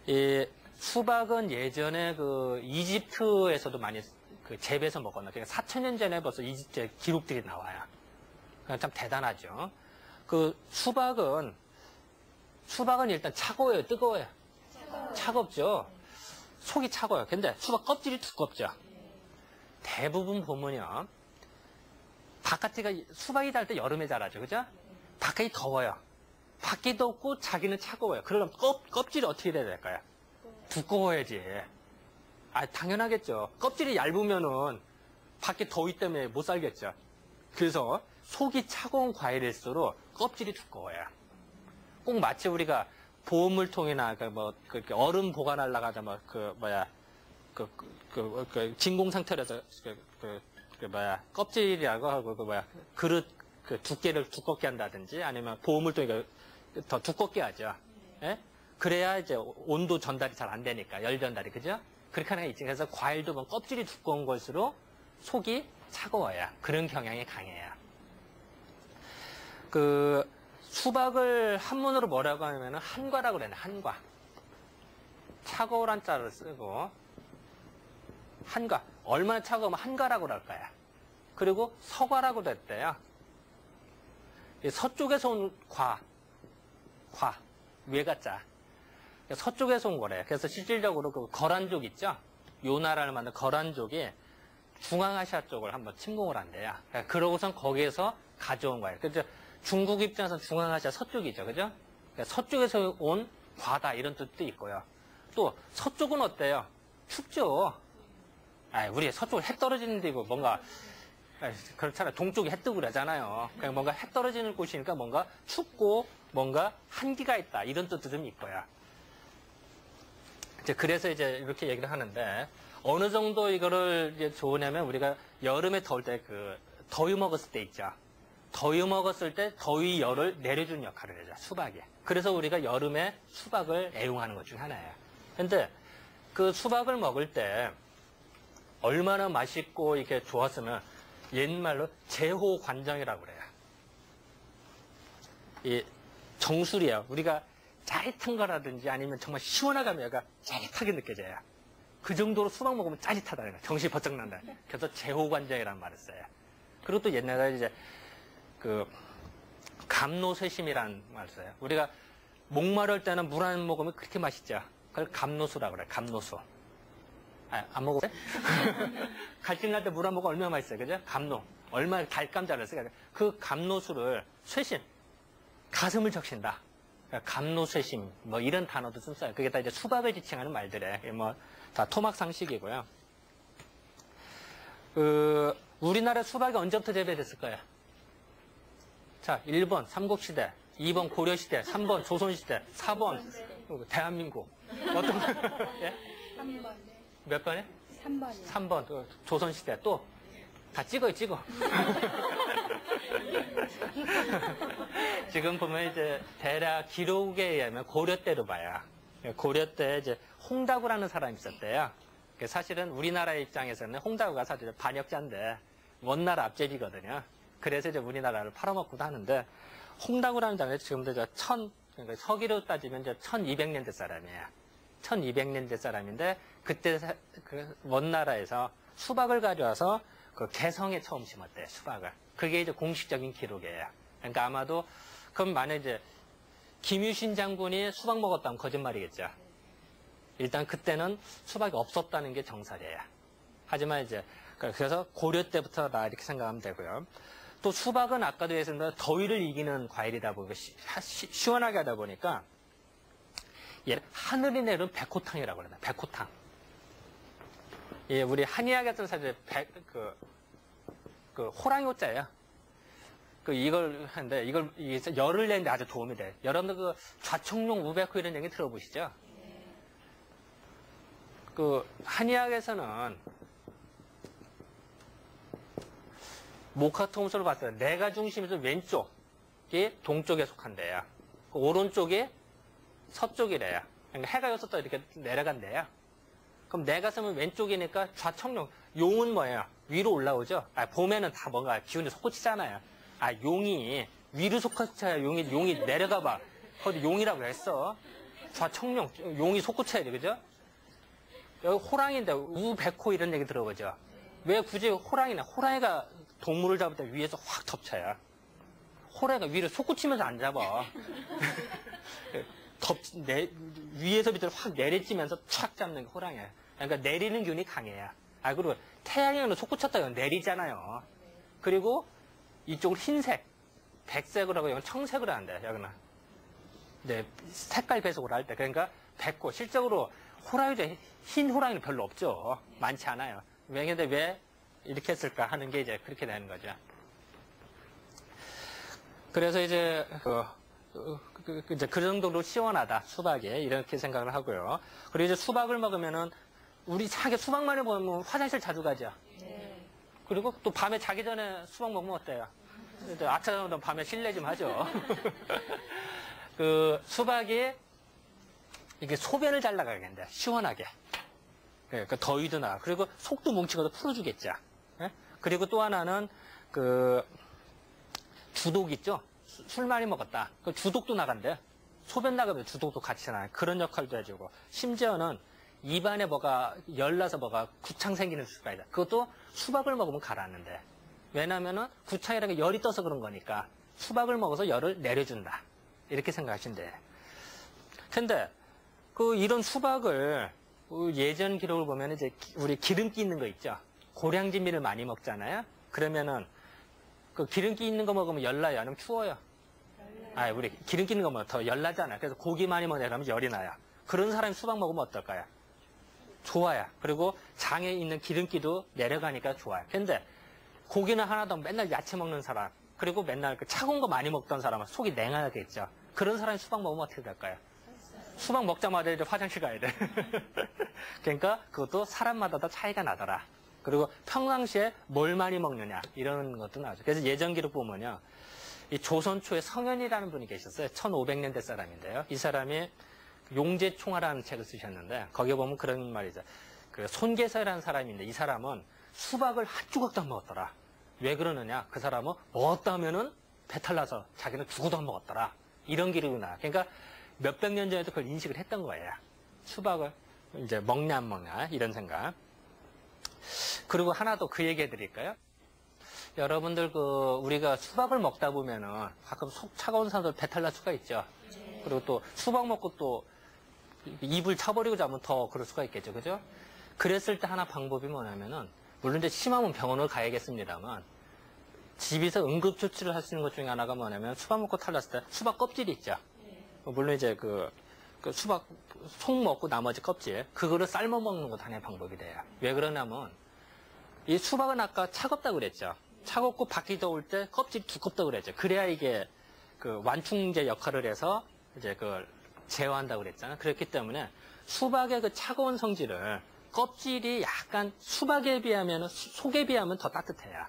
이 수박은 예전에 그 이집트에서도 많이 그 재배해서 먹었나. 그러니까 4,000년 전에 벌써 이집트 기록들이 나와요. 참 대단하죠. 그 수박은 일단 차가워요, 뜨거워요? 차갑죠. 속이 차가워요. 근데 수박 껍질이 두껍죠. 대부분 보면요. 수박이 달 때 여름에 자라죠. 그죠? 바깥이 더워요. 밖이 덥고 자기는 차가워요. 그러면 껍질이 어떻게 돼야 될까요? 두꺼워야지. 당연하겠죠. 껍질이 얇으면은 밖에 더위 때문에 못 살겠죠. 그래서 속이 차가운 과일일수록 껍질이 두꺼워요. 꼭 마치 우리가 보온물통이나 얼음 보관하려고 하자 진공 상태라서 껍질이라고 하고 그릇 두께를 두껍게 한다든지 아니면 보온물통이 더 두껍게 하죠. 예? 그래야 이제 온도 전달이 잘 안 되니까 열 전달이 그죠? 그렇게 하는 게 있지. 그래서 과일도 보면 껍질이 두꺼운 것으로 속이 차가워야 그런 경향이 강해요. 그 수박을 한문으로 뭐라고 하냐면 한과라고 그래요. 한과. 차가우란 자를 쓰고 한과. 얼마나 차가우면 한과라고 그럴까요? 그리고 서과라고도 했대요. 서쪽에서 온 과. 외가자. 서쪽에서 온 거래요. 그래서 실질적으로 그 거란족 있죠? 요 나라를 만든 거란족이 중앙아시아 쪽을 한번 침공을 한대요. 그러고선 거기에서 가져온 거예요. 그래서 중국 입장에서는 중앙아시아 서쪽이죠. 그죠? 서쪽에서 온 과다 이런 뜻도 있고요. 또 서쪽은 어때요? 춥죠? 우리 서쪽은 해 떨어지는 데고 뭔가 그렇잖아요. 동쪽이 해 뜨고 그러잖아요. 그냥 뭔가 해 떨어지는 곳이니까 뭔가 춥고 뭔가 한기가 있다 이런 뜻도 좀 있고요. 그래서 이제 이렇게 얘기를 하는데 어느 정도 이거를 이제 좋으냐면 우리가 여름에 더울 때 더위 먹었을 때 있죠. 더위 먹었을 때 더위 열을 내려주는 역할을 해요. 수박이. 그래서 우리가 여름에 수박을 애용하는 것 중에 하나예요. 근데 그 수박을 먹을 때 얼마나 맛있고 이렇게 좋았으면 옛말로 제호관정이라고 그래요. 이 정수리예요. 우리가 짜릿한 거라든지 아니면 정말 시원하게 하면 얘가 짜릿하게 느껴져요. 그 정도로 수박 먹으면 짜릿하다는 거예요. 정신이 번쩍 난다. 그래서 제호관정이라는 말을 써요. 그리고 또 옛날에 이제 감노쇠심이라는 말을 써요. 우리가 목마를 때는 물 안 먹으면 그렇게 맛있죠. 그걸 감노수라고 그래요. 감노수. 안 먹어봤어요? 갈증 날 때 물 안 먹으면 얼마나 맛있어요. 그죠? 감노. 얼마나 달감자를 써요. 그 감노수를 쇠심. 가슴을 적신다. 감노쇠심. 뭐 이런 단어도 좀 써요. 그게 다 이제 수박을 지칭하는 말들이에요. 다 토막 상식이고요. 우리나라 수박이 언제부터 재배됐을까요? 자, 1번 삼국시대, 2번 고려시대, 3번 조선시대, 4번 대한민국. 어떤 거? 예? 3번. 몇 번에? 3번이요. 3번 조선시대 또 다 찍어요. 지금 보면 이제 대략 기록에 의하면 고려 때로 봐요. 고려 때 이제 홍다구라는 사람이 있었대요. 사실은 우리나라 입장에서는 홍다구가 사실 반역자인데 원나라 앞제비거든요. 그래서 이제 우리나라를 팔아먹기도 하는데 홍다구라는 사람이 지금도 그러니까 서기로 따지면 이제 1200년대 사람이에요. 1200년대 사람인데 그때 그 원나라에서 수박을 가져와서 그 개성에 처음 심었대요. 수박을. 그게 이제 공식적인 기록이에요. 그러니까 아마도 그럼 만약 이제 김유신 장군이 수박 먹었다면 거짓말이겠죠. 일단 그때는 수박이 없었다는 게 정설이에요. 하지만 이제 그래서 고려 때부터다 이렇게 생각하면 되고요. 또 수박은 아까도 얘기했는데 더위를 이기는 과일이다 보니까 시원하게 하다 보니까 하늘이 내린 백호탕이라고 그러나 백호탕. 예, 우리 한의학에서는 사실 호랑이 호자예요. 이걸 하는데, 이게 열을 내는데 아주 도움이 돼. 여러분들 좌청룡, 우백호 이런 얘기 들어보시죠? 한의학에서는 목화통수를 봤을 때 내가 중심에서 왼쪽이 동쪽에 속한대요. 오른쪽이 서쪽이래요. 그러니까 해가 여기서 이렇게 내려간대요. 그럼 내가 쓰면 왼쪽이니까 좌청룡. 용은 뭐예요? 위로 올라오죠? 봄에는 다 뭔가 기운이 솟구치잖아요. 용이 위로 솟구쳐야 용이 내려가 봐. 거기 용이라고 했어. 좌청룡, 용이 솟구쳐야 돼, 그죠? 여기 호랑이인데 우백호 이런 얘기 들어보죠? 왜 굳이 호랑이가 동물을 잡을 때 위에서 확 덮쳐요. 호랑이가 위로 솟구치면서 안 잡아. 위에서 밑으로 확 내리치면서 착 잡는 게 호랑이야. 그러니까 내리는 균이 강해요. 그리고 태양형은 솟구쳤다 내리잖아요. 그리고 이쪽은 흰색, 백색으로 하고 이건 청색으로 한대. 여기는 색깔 배속을 할 때. 그러니까 백호 실적으로 호랑이도 흰 호랑이는 별로 없죠. 많지 않아요. 근데 왜 이렇게 했을까 하는 게 이제 그렇게 되는 거죠. 그래서 이제 이제 그 정도로 시원하다, 수박이. 이렇게 생각을 하고요. 그리고 이제 수박을 먹으면은, 우리 수박만을 먹으면 화장실 자주 가죠. 그리고 또 밤에 자기 전에 수박 먹으면 어때요? 아차도 밤에 실내 좀 하죠. 수박이, 이게 소변을 잘 나가겠는데, 시원하게. 그러니까 더위도 나. 그리고 속도 뭉치고도 풀어주겠죠. 그리고 또 하나는, 주독 있죠? 술 많이 먹었다. 주독도 나간대. 소변 나가면 주독도 같이 나요. 그런 역할도 해주고. 심지어는 입안에 열나서 구창 생기는 수가 있다. 그것도 수박을 먹으면 가라앉는데. 왜냐면은 구창이라는 게 열이 떠서 그런 거니까 수박을 먹어서 열을 내려준다. 이렇게 생각하시면 돼. 근데, 이런 수박을 예전 기록을 보면 이제 우리 기름기 있는 거 있죠? 고량진미를 많이 먹잖아요? 그러면은 기름기 있는 거 먹으면 열나요? 아니면 추워요? 우리 기름기 있는 거 먹으면 더 열나잖아요. 그래서 고기 많이 먹냐 그러면 열이 나요. 그런 사람이 수박 먹으면 어떨까요? 좋아요. 그리고 장에 있는 기름기도 내려가니까 좋아요. 근데 고기는 하나도 맨날 야채 먹는 사람, 그리고 맨날 차가운 거 많이 먹던 사람은 속이 냉하겠죠. 그런 사람이 수박 먹으면 어떻게 될까요? 수박 먹자마자 이제 화장실 가야 돼. 그러니까 그것도 사람마다 다 차이가 나더라. 그리고 평상시에 뭘 많이 먹느냐 이런 것도 나오죠. 그래서 예전 기록 보면요, 이 조선 초에 성현이라는 분이 계셨어요. 1500년대 사람인데요. 이 사람이 용제총화라는 책을 쓰셨는데 거기에 보면 그런 말이죠. 손계서라는 사람인데 이 사람은 수박을 한 조각도 안 먹었더라. 왜 그러느냐? 그 사람은 먹었다 하면은 배탈 나서 자기는 죽어도 안 먹었더라. 이런 기록이 나. 그러니까 몇백 년 전에도 그걸 인식을 했던 거예요. 수박을 이제 먹냐 안 먹냐 이런 생각. 그리고 하나 더 그 얘기 해드릴까요? 여러분들 우리가 수박을 먹다 보면은 가끔 속 차가운 사람들 배탈 날 수가 있죠. 그리고 또 수박 먹고 또 입을 차버리고 자면 더 그럴 수가 있겠죠. 그죠? 그랬을 때 하나 방법이 뭐냐면은, 물론 이제 심하면 병원을 가야겠습니다만, 집에서 응급조치를 할 수 있는 것 중에 하나가 뭐냐면, 수박 먹고 탈났을 때 수박 껍질이 있죠. 물론 이제 수박 속 먹고 나머지 껍질, 그거를 삶아 먹는 것도 하나의 방법이 돼요. 왜 그러냐면, 이 수박은 아까 차갑다고 그랬죠. 차갑고 밖이 더울 때 껍질이 두껍다고 그랬죠. 그래야 이게 완충제 역할을 해서 이제 그걸 제어한다고 그랬잖아요. 그렇기 때문에 수박의 차가운 성질을 껍질이 약간 수박에 비하면, 속에 비하면 더 따뜻해요.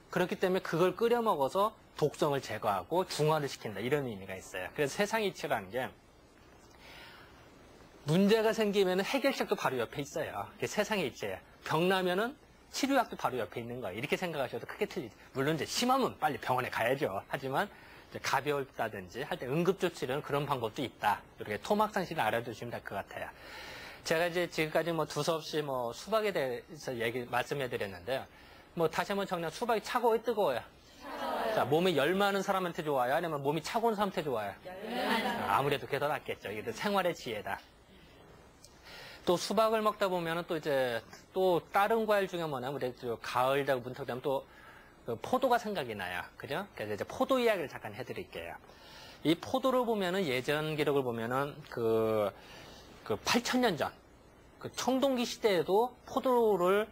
그렇기 때문에 그걸 끓여 먹어서 독성을 제거하고 중화를 시킨다. 이런 의미가 있어요. 그래서 세상이치라는 게 문제가 생기면 해결책도 바로 옆에 있어요. 그게 세상의 이치예요. 병 나면은 치료약도 바로 옆에 있는 거예요. 이렇게 생각하셔도 크게 틀리지. 물론 이제 심하면 빨리 병원에 가야죠. 하지만 이제 가벼웠다든지 할 때 응급조치는 그런 방법도 있다. 이렇게 토막상식을 알아두시면 될 것 같아요. 제가 이제 지금까지 두서없이 수박에 대해서 말씀해 드렸는데요. 다시 한번 정리하면 수박이 차가워요, 뜨거워요? 차가워요. 자, 몸이 열 많은 사람한테 좋아요? 아니면 몸이 차가운 사람한테 좋아요? 아무래도 그게 더 낫겠죠. 이게 생활의 지혜다. 또 수박을 먹다 보면은 또 다른 과일 중에 뭐냐면 우리 가을 되고 문턱되면 또 포도가 생각이 나요. 그죠? 그래서 이제 포도 이야기를 잠깐 해드릴게요. 이 포도를 보면은 예전 기록을 보면은 8,000년 전 청동기 시대에도 포도를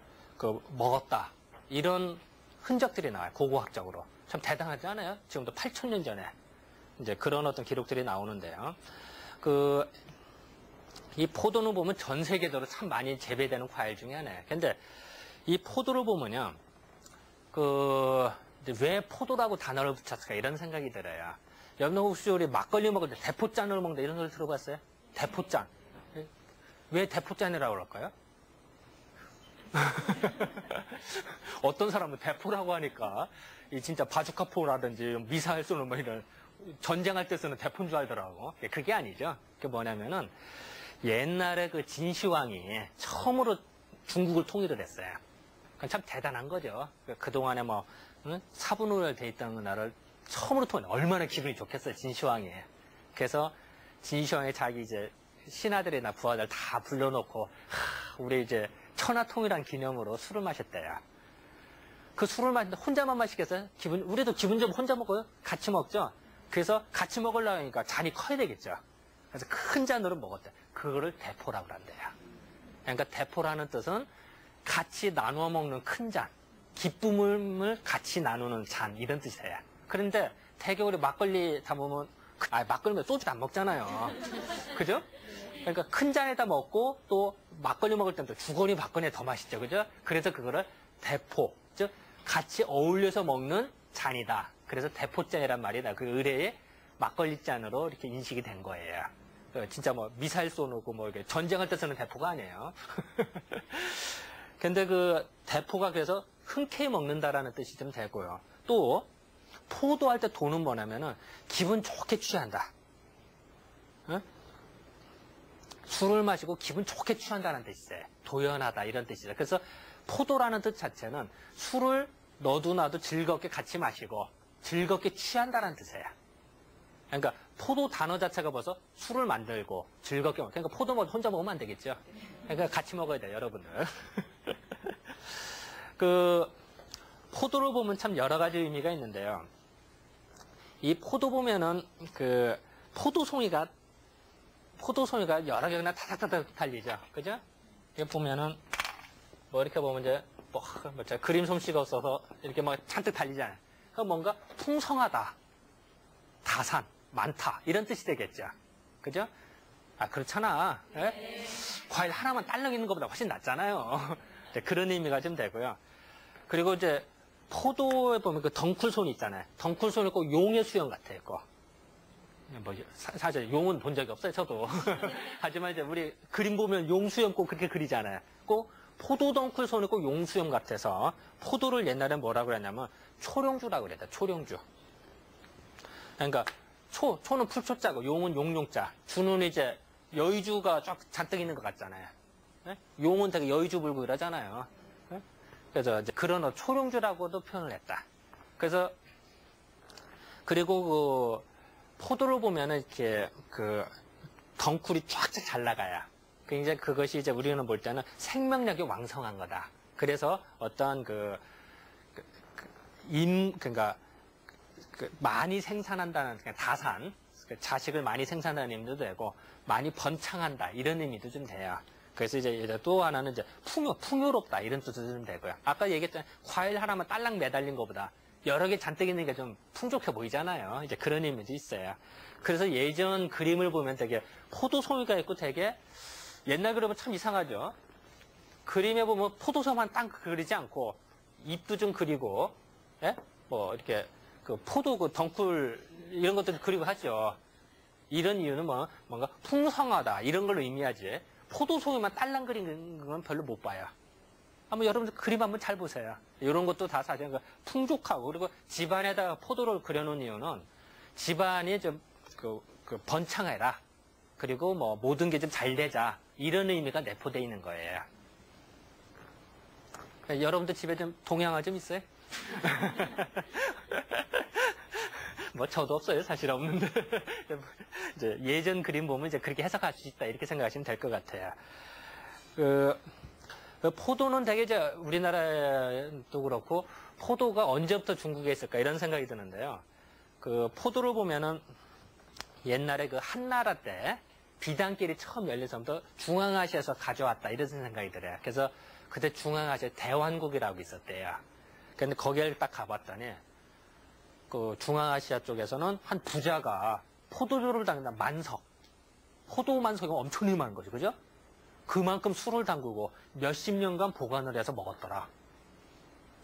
먹었다. 이런 흔적들이 나와요. 고고학적으로. 참 대단하지 않아요? 지금도 8,000년 전에 이제 그런 어떤 기록들이 나오는데요. 이 포도는 보면 전 세계적으로 참 많이 재배되는 과일 중에 하나예요. 근데 이 포도를 보면요, 왜 포도라고 단어를 붙였을까 이런 생각이 들어요. 여러분 혹시 우리 막걸리 먹을 때 대포잔으로 먹는다 이런 소리 들어봤어요? 대포잔. 왜 대포잔이라고 그럴까요? 어떤 사람은 대포라고 하니까 이 진짜 바주카포라든지 미사일 쏘는 뭐 이런 전쟁할 때 쓰는 대포인 줄 알더라고. 그게 아니죠. 그게 뭐냐면은 옛날에 그 진시황이 처음으로 중국을 통일을 했어요. 그건 참 대단한 거죠. 그동안에 뭐 사분으로 돼 있던 나라를 처음으로 통일. 얼마나 기분이 좋겠어요, 진시황이. 그래서 진시황이 자기 이제 신하들이나 부하들 다 불러놓고 우리 이제 천하통일한 기념으로 술을 마셨대요. 그 술을 마시는데 혼자만 마시겠어요? 우리도 기분 좀 혼자 먹어요? 같이 먹죠? 그래서 같이 먹으려고 하니까 잔이 커야 되겠죠. 그래서 큰 잔으로 먹었대. 그거를 대포라고 한대요. 그러니까 대포라는 뜻은 같이 나누어 먹는 큰 잔, 기쁨을 같이 나누는 잔 이런 뜻이에요. 그런데 대개 우리 막걸리 다 보면 막걸리면 소주도 안 먹잖아요. 그죠? 그러니까 큰 잔에다 먹고 또 막걸리 먹을 때는 또 주거니 받거니 더 맛있죠. 그죠? 그래서 그거를 대포, 즉 같이 어울려서 먹는 잔이다. 그래서 대포잔이란 말이다. 그 의뢰의 막걸리 잔으로 이렇게 인식이 된 거예요. 진짜 뭐 미사일 쏘놓고 뭐 이렇게 전쟁할 때 쓰는 대포가 아니에요. 근데 그 대포가 그래서 흔쾌히 먹는다라는 뜻이 좀 되고요. 또 포도할 때 도는 뭐냐면은 기분 좋게 취한다. 응? 술을 마시고 기분 좋게 취한다는 뜻이 있어요. 도연하다 이런 뜻이죠. 그래서 포도라는 뜻 자체는 술을 너도 나도 즐겁게 같이 마시고 즐겁게 취한다는 뜻이에요. 그러니까 포도 단어 자체가 벌써 술을 만들고 즐겁게 먹고, 그러니까 포도 혼자 먹으면 안 되겠죠. 그러니까 같이 먹어야 돼요, 여러분들. 포도를 보면 참 여러 가지 의미가 있는데요. 이 포도 보면은 포도송이가 여러 개나 타닥타닥 달리죠. 그죠? 이게 보면은 뭐 이렇게 보면 이제 그림 솜씨가 없어서 이렇게 막 잔뜩 달리잖아요. 그러니까 뭔가 풍성하다, 다산, 많다 이런 뜻이 되겠죠. 그죠? 그렇잖아. 예? 과일 하나만 딸랑 있는 것보다 훨씬 낫잖아요. 그런 의미가 좀 되고요. 그리고 이제 포도에 보면 그 덩쿨손이 있잖아요. 덩쿨손이 꼭 용의 수염 같아요. 사실 용은 본 적이 없어요, 저도. 하지만 이제 우리 그림 보면 용 수염 꼭 그렇게 그리잖아요. 꼭 포도 덩쿨손이 꼭 용 수염 같아서 포도를 옛날에 뭐라고 그랬냐면 초룡주라고 그랬다. 초룡주. 그러니까 초는 풀초자고 용은 용용자. 주는 이제 여의주가 쫙 잔뜩 있는 것 같잖아요. 네? 용은 되게 여의주 불고 이러잖아요. 네? 그래서 이제 그런 초룡주라고도 표현을 했다. 그래서 그리고 포도를 보면은 이렇게 덩쿨이 쫙쫙 잘 나가야. 이제 그것이 이제 우리는 볼 때는 생명력이 왕성한 거다. 그래서 어떤 그러니까 많이 생산한다는, 다산, 자식을 많이 생산하는 의미도 되고, 많이 번창한다, 이런 의미도 좀 돼요. 그래서 이제 또 하나는 이제 풍요롭다, 이런 뜻도 좀 되고요. 아까 얘기했잖아요. 과일 하나만 딸랑 매달린 것보다 여러 개 잔뜩 있는 게 좀 풍족해 보이잖아요. 이제 그런 의미도 있어요. 그래서 예전 그림을 보면 되게 포도송이가 있고 되게 옛날 그림은 참 이상하죠. 그림에 보면 포도송만 딱 그리지 않고 잎도 좀 그리고, 예? 뭐 이렇게 포도 덩쿨 이런 것들도 그리고 하죠. 이런 이유는 뭔가 풍성하다 이런 걸 의미하지. 포도송이만 딸랑 그리는 건 별로 못 봐요. 한번 여러분들 그림 한번 잘 보세요. 이런 것도 다 사실 풍족하고, 그리고 집안에다가 포도를 그려놓은 이유는 집안이 좀 번창해라. 그리고 뭐 모든 게 좀 잘 되자. 이런 의미가 내포되어 있는 거예요. 여러분들 집에 좀 동양화 좀 있어요? 뭐 저도 없어요. 사실 없는데. 이제 예전 그림 보면 이제 그렇게 해석할 수 있다. 이렇게 생각하시면 될 것 같아요. 포도는 되게 이제 우리나라도 그렇고 포도가 언제부터 중국에 있을까 이런 생각이 드는데요. 포도를 보면은 옛날에 한나라 때 비단길이 처음 열려서부터 중앙아시아에서 가져왔다 이런 생각이 들어요. 그래서 그때 중앙아시아 대환국이라고 있었대요. 근데 거기를 딱 가봤더니 그 중앙아시아 쪽에서는 한 부자가 포도주를 담근다 만석. 포도 만석이 엄청 많은 거죠. 그죠? 그만큼 술을 담그고 몇십 년간 보관을 해서 먹었더라.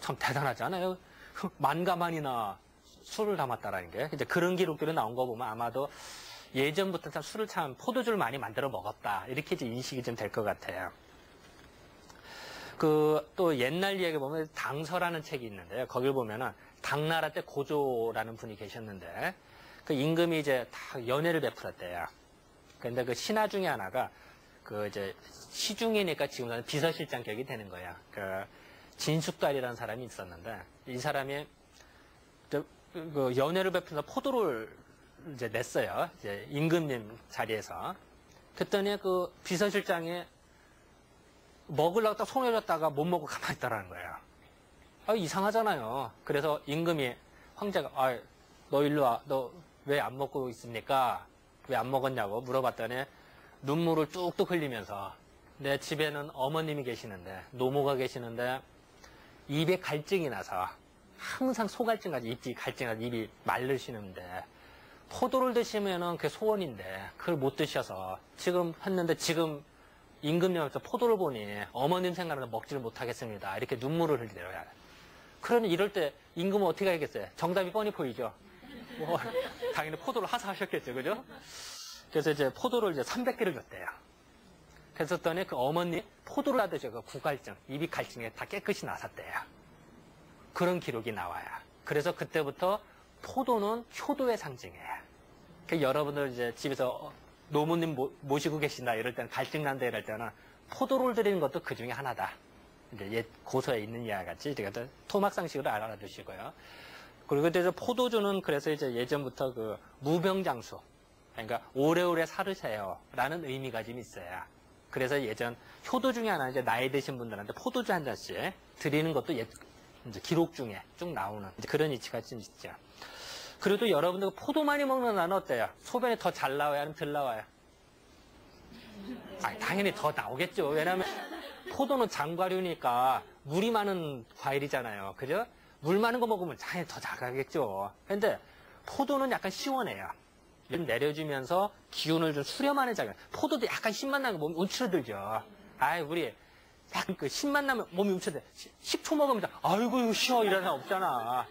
참 대단하지 않아요? 만가만이나 술을 담았다라는 게. 이제 그런 기록들이 나온 거 보면 아마도 예전부터 참 술을 참 포도주를 많이 만들어 먹었다. 이렇게 이제 인식이 좀 될 것 같아요. 또 옛날 이야기 보면 당서라는 책이 있는데요. 거길 보면은 당나라 때 고조라는 분이 계셨는데 그 임금이 이제 다 연회를 베풀었대요. 근데 그 신하 중에 하나가 그 이제 시중이니까 지금은 비서실장 격이 되는 거야. 그 진숙달이라는 사람이 있었는데 이 사람이 그 연회를 베풀면서 포도를 이제 냈어요. 이제 임금님 자리에서. 그랬더니 그 비서실장이 먹으려고 딱 손에 줬다가 못 먹고 가만히 있다라는 거예요. 이상하잖아요. 그래서 임금이 황제가 너 일로 와. 너 왜 안 먹고 있습니까? 왜 안 먹었냐고 물어봤더니 눈물을 뚝뚝 흘리면서 내 집에는 어머님이 계시는데 노모가 계시는데 입에 갈증이 나서 항상 소갈증까지 입이 갈증까지 입이 마르시는데 포도를 드시면은 그게 소원인데 그걸 못 드셔서 지금 했는데 지금 임금님께서 포도를 보니 어머님 생각나서 먹지를 못하겠습니다. 이렇게 눈물을 흘리더라고요. 그러니 이럴 때 임금은 어떻게 하겠어요? 정답이 뻔히 보이죠. 당연히 포도를 하사하셨겠죠, 그죠? 그래서 이제 포도를 이제 300개를 줬대요. 그랬더니 그 어머니 포도를 하듯이 그 구갈증, 입이 갈증에 다 깨끗이 나섰대요. 그런 기록이 나와요. 그래서 그때부터 포도는 효도의 상징이에요. 그러니까 여러분들 이제 집에서 노모님 모시고 계신다 이럴 때는 갈증 난다 이럴 때는 포도를 드리는 것도 그 중에 하나다. 이제 옛 고서에 있는 이야기 같이 제가 토막상식으로 알아두시고요. 그리고 이제 포도주는 그래서 이제 예전부터 그 무병장수, 그러니까 오래오래 살으세요라는 의미가 좀 있어요. 그래서 예전 효도 중에 하나 이제 나이 드신 분들한테 포도주 한 잔씩 드리는 것도 이제 기록 중에 쭉 나오는 이제 그런 이치가 좀 있죠. 그래도 여러분들 포도 많이 먹는 나는 어때요? 소변이 더 잘 나와요? 아니면 덜 나와요? 당연히 더 나오겠죠. 왜냐하면 포도는 장과류니까 물이 많은 과일이잖아요. 그죠? 물 많은 거 먹으면 당연히 더 나가겠죠. 근데 포도는 약간 시원해요. 내려주면서 기운을 좀 수렴하는 작용. 포도도 약간 신맛 나면 몸이 움츠러들죠. 우리 약간 그 신맛 나면 몸이 움츠러들. 10초 먹으면 아이고 이거 쉬어 이러는 사람 없잖아.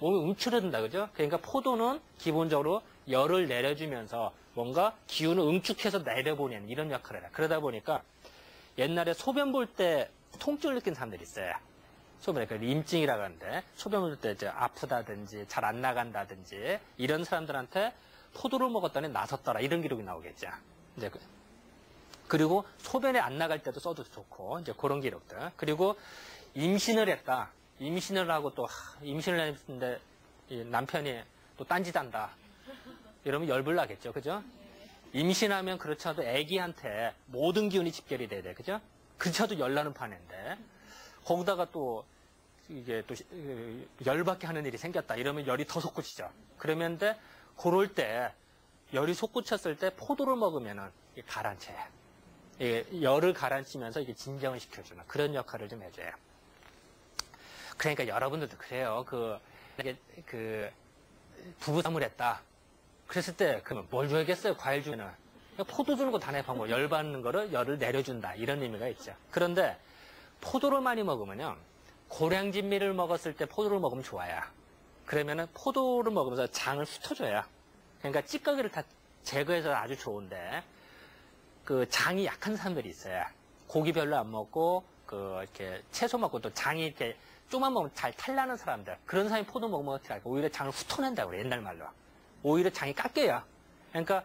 몸이 움츠러든다, 그죠? 그러니까 포도는 기본적으로 열을 내려주면서 뭔가 기운을 응축해서 내려보내는 이런 역할을 해요. 그러다 보니까 옛날에 소변 볼 때 통증을 느낀 사람들이 있어요. 소변에 그 임증이라고 하는데 소변 볼 때 이제 아프다든지 잘 안 나간다든지 이런 사람들한테 포도를 먹었더니 나섰더라 이런 기록이 나오겠죠. 이제 그리고 소변에 안 나갈 때도 써도 좋고 이제 그런 기록들. 그리고 임신을 했다. 임신을 하고 또 임신을 했는데 남편이 또 딴짓한다. 이러면 열불 나겠죠, 그죠? 임신하면 그렇지 않아도 아기한테 모든 기운이 집결이 돼야 돼, 그죠? 그렇지 않아도 열나는 판인데 거기다가 또 이게 또 열받게 하는 일이 생겼다. 이러면 열이 더 솟구치죠. 그러면 그럴 때 열이 솟구쳤을 때 포도를 먹으면은 이게 가라앉혀요. 이게 열을 가라앉히면서 이게 진정을 시켜주는 그런 역할을 좀 해줘요. 그러니까 여러분들도 그래요. 부부싸움을 했다. 그랬을 때, 그러면 뭘 줘야겠어요? 과일 주면은. 포도 주는 거 단의 방법. 열 받는 거를 열을 내려준다. 이런 의미가 있죠. 그런데 포도를 많이 먹으면요. 고량진미를 먹었을 때 포도를 먹으면 좋아요. 그러면은 포도를 먹으면서 장을 훑어줘요. 그러니까 찌꺼기를 다 제거해서 아주 좋은데, 그 장이 약한 사람들이 있어요. 고기 별로 안 먹고, 이렇게 채소 먹고 또 장이 이렇게 조금만 먹으면 잘 탈나는 사람들. 그런 사람이 포도 먹으면 어떻게 할까? 오히려 장을 훑어낸다고 그래, 옛날 말로. 오히려 장이 깎여요. 그러니까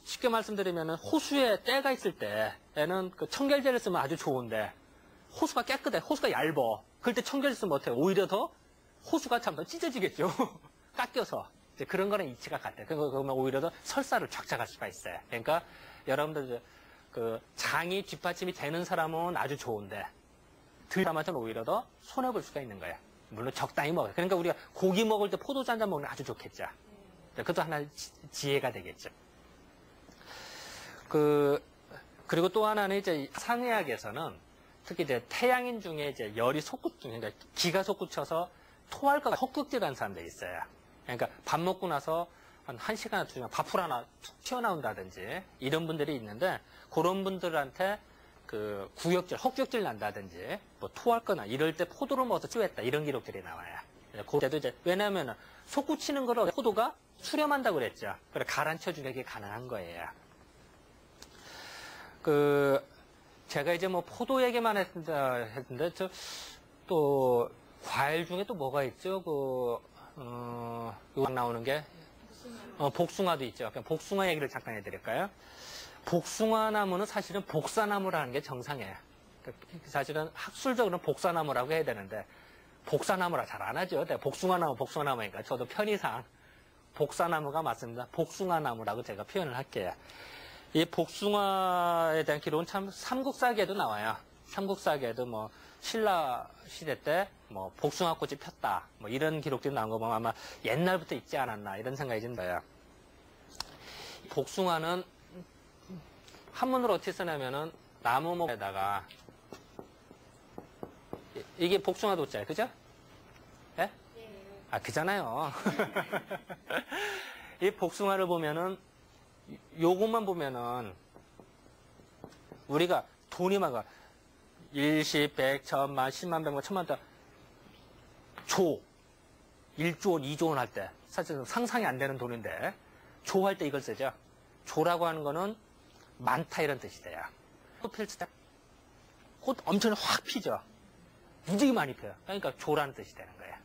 쉽게 말씀드리면 호수에 때가 있을 때에는 그 청결제를 쓰면 아주 좋은데 호수가 깨끗해. 호수가 얇어. 그럴 때 청결제 쓰면 어때요? 오히려 더 호수가 참 더 찢어지겠죠. 깎여서. 이제 그런 거랑 이치가 같아요. 그러면 오히려 더 설사를 적작할 수가 있어요. 그러니까 여러분들 장이 뒷받침이 되는 사람은 아주 좋은데 덜 사람한테는 오히려 더 손해볼 수가 있는 거예요. 물론 적당히 먹어요. 그러니까 우리가 고기 먹을 때 포도주 한 잔 먹는 게 아주 좋겠죠. 그것도 하나의 지혜가 되겠죠. 그리고 또 하나는 이제 상의학에서는 특히 이제 태양인 중에 이제 열이 그러니까 기가 솟구쳐서 토할 것 같은 헛극질하는 사람들이 있어요. 그러니까 밥 먹고 나서 한 1시간, 2시간 밥풀 하나 툭 튀어나온다든지 이런 분들이 있는데 그런 분들한테 그 구역질, 헛격질 난다든지 뭐 토할 거나 이럴 때 포도를 먹어서 찌했다 이런 기록들이 나와요. 그때도 이제 왜냐하면 솟구치는 거로 포도가 수렴한다고 그랬죠. 그래 가라앉혀 주는 게 가능한 거예요. 제가 이제 뭐 포도 얘기만 했는데 또 과일 중에 또 뭐가 있죠? 막 나오는 게 복숭아도 있죠. 그냥 복숭아 얘기를 잠깐 해드릴까요? 복숭아 나무는 사실은 복사나무라는 게 정상이에요. 사실은 학술적으로는 복사나무라고 해야 되는데 복사나무라 잘 안 하죠. 복숭아나무니까 저도 편의상 복사나무가 맞습니다. 복숭아나무라고 제가 표현을 할게요. 이 복숭아에 대한 기록은 참 삼국사기에도 나와요. 삼국사기에도 뭐 신라 시대 때 뭐 복숭아꽃이 폈다 뭐 이런 기록들이 나온 거 보면 아마 옛날부터 있지 않았나 이런 생각이 든다요. 복숭아는 한문으로 어떻게 쓰냐면은 나무목에다가 이게 복숭아 도자예요, 그죠? 예? 아 그잖아요. 이 복숭아를 보면은 요것만 보면은 우리가 돈이 막 일십, 백, 천만, 10만, 100만, 1000만 원 조 1조 원, 2조 원 할 때 사실 상상이 안 되는 돈인데 조 할 때 이걸 쓰죠. 조라고 하는 거는 많다 이런 뜻이 돼요. 꽃 필 때 꽃 엄청 확 피죠. 무지개 많이 펴요. 그러니까 조라는 뜻이 되는 거예요.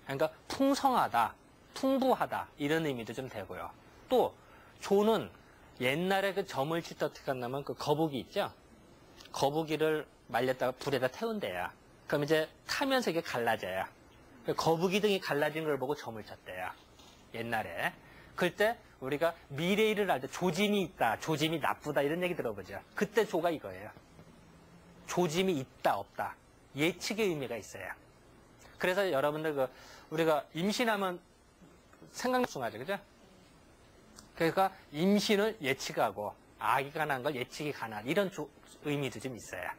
그러니까 풍성하다, 풍부하다 이런 의미도 좀 되고요. 또 조는 옛날에 그 점을 칠 때 어떻게 한다면 그 거북이 있죠? 거북이를 말렸다가 불에다 태운대요. 그럼 이제 타면서 이게 갈라져요. 거북이 등이 갈라진 걸 보고 점을 쳤대요. 옛날에. 그때 우리가 미래일을 알 때 조짐이 있다, 조짐이 나쁘다 이런 얘기 들어보죠. 그때 조가 이거예요. 조짐이 있다, 없다. 예측의 의미가 있어요. 그래서 여러분들 우리가 임신하면 생각나죠, 그죠? 그러니까 임신을 예측하고 아기가 난 걸 예측이 가능한 이런 의미도 좀 있어요.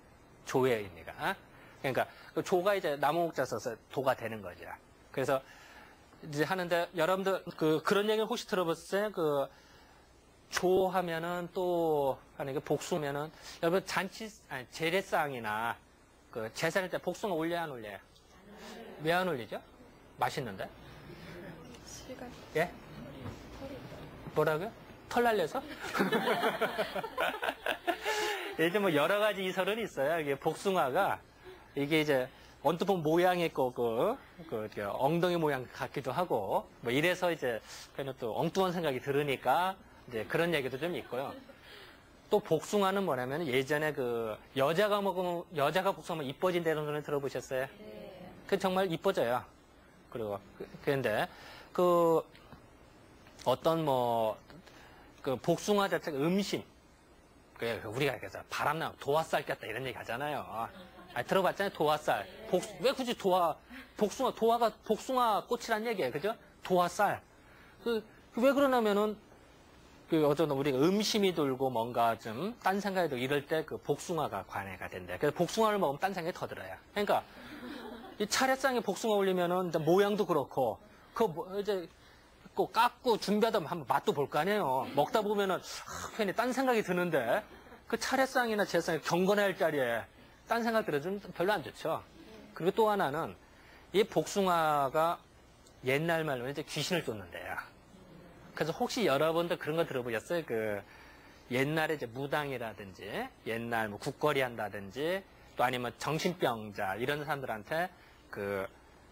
조의 의미가. 그러니까 그 조가 이제 나무목자 써서 도가 되는 거죠. 그래서 이제 하는데 여러분들 그런 얘기 혹시 들어봤어요? 조하면은 또 하는 게 복숭아면은 여러분 재래상이나 제사할 때 복숭아 올려야 안 올려요? 왜 안 올리죠? 맛있는데? 실감. 예? 뭐라고요? 털 날려서? 이제 뭐 여러 가지 이설은 있어요. 이게 복숭아가 이게 이제 언뜻 보면 모양이 있고 엉덩이 모양 같기도 하고 뭐 이래서 이제 그냥 또 엉뚱한 생각이 들으니까 이제 그런 얘기도 좀 있고요. 또 복숭아는 뭐냐면 예전에 여자가 복숭아면 이뻐진다는 소리 들어보셨어요? 네. 그 정말 이뻐져요. 그리고 그런데 어떤 복숭아 자체가 음심. 우리가 그래서 바람나면 도화살 꼈다 이런 얘기 하잖아요. 들어봤잖아요. 도화살. 왜 굳이 도화가 복숭아 꽃이란 얘기예요. 그죠? 도화살. 왜 그러냐면은 어쩌면 우리가 음심이 돌고 뭔가 좀 딴 생각이 들고 이럴 때 복숭아가 관해가 된대. 그래서 복숭아를 먹으면 딴 생각이 더 들어요. 그러니까 이 차례상에 복숭아 올리면은 모양도 그렇고 이제 꼭 깎고 준비하다 보면 한번 맛도 볼 거 아니에요. 먹다 보면은 괜히 딴 생각이 드는데 그 차례상이나 제상에 경건해야 할 자리에 딴 생각 들어주면 별로 안 좋죠. 그리고 또 하나는 이 복숭아가 옛날 말로 이제 귀신을 쫓는데요. 그래서 혹시 여러분들 그런 거 들어보셨어요? 옛날에 이제 무당이라든지 옛날 뭐 국거리 한다든지 또 아니면 정신병자 이런 사람들한테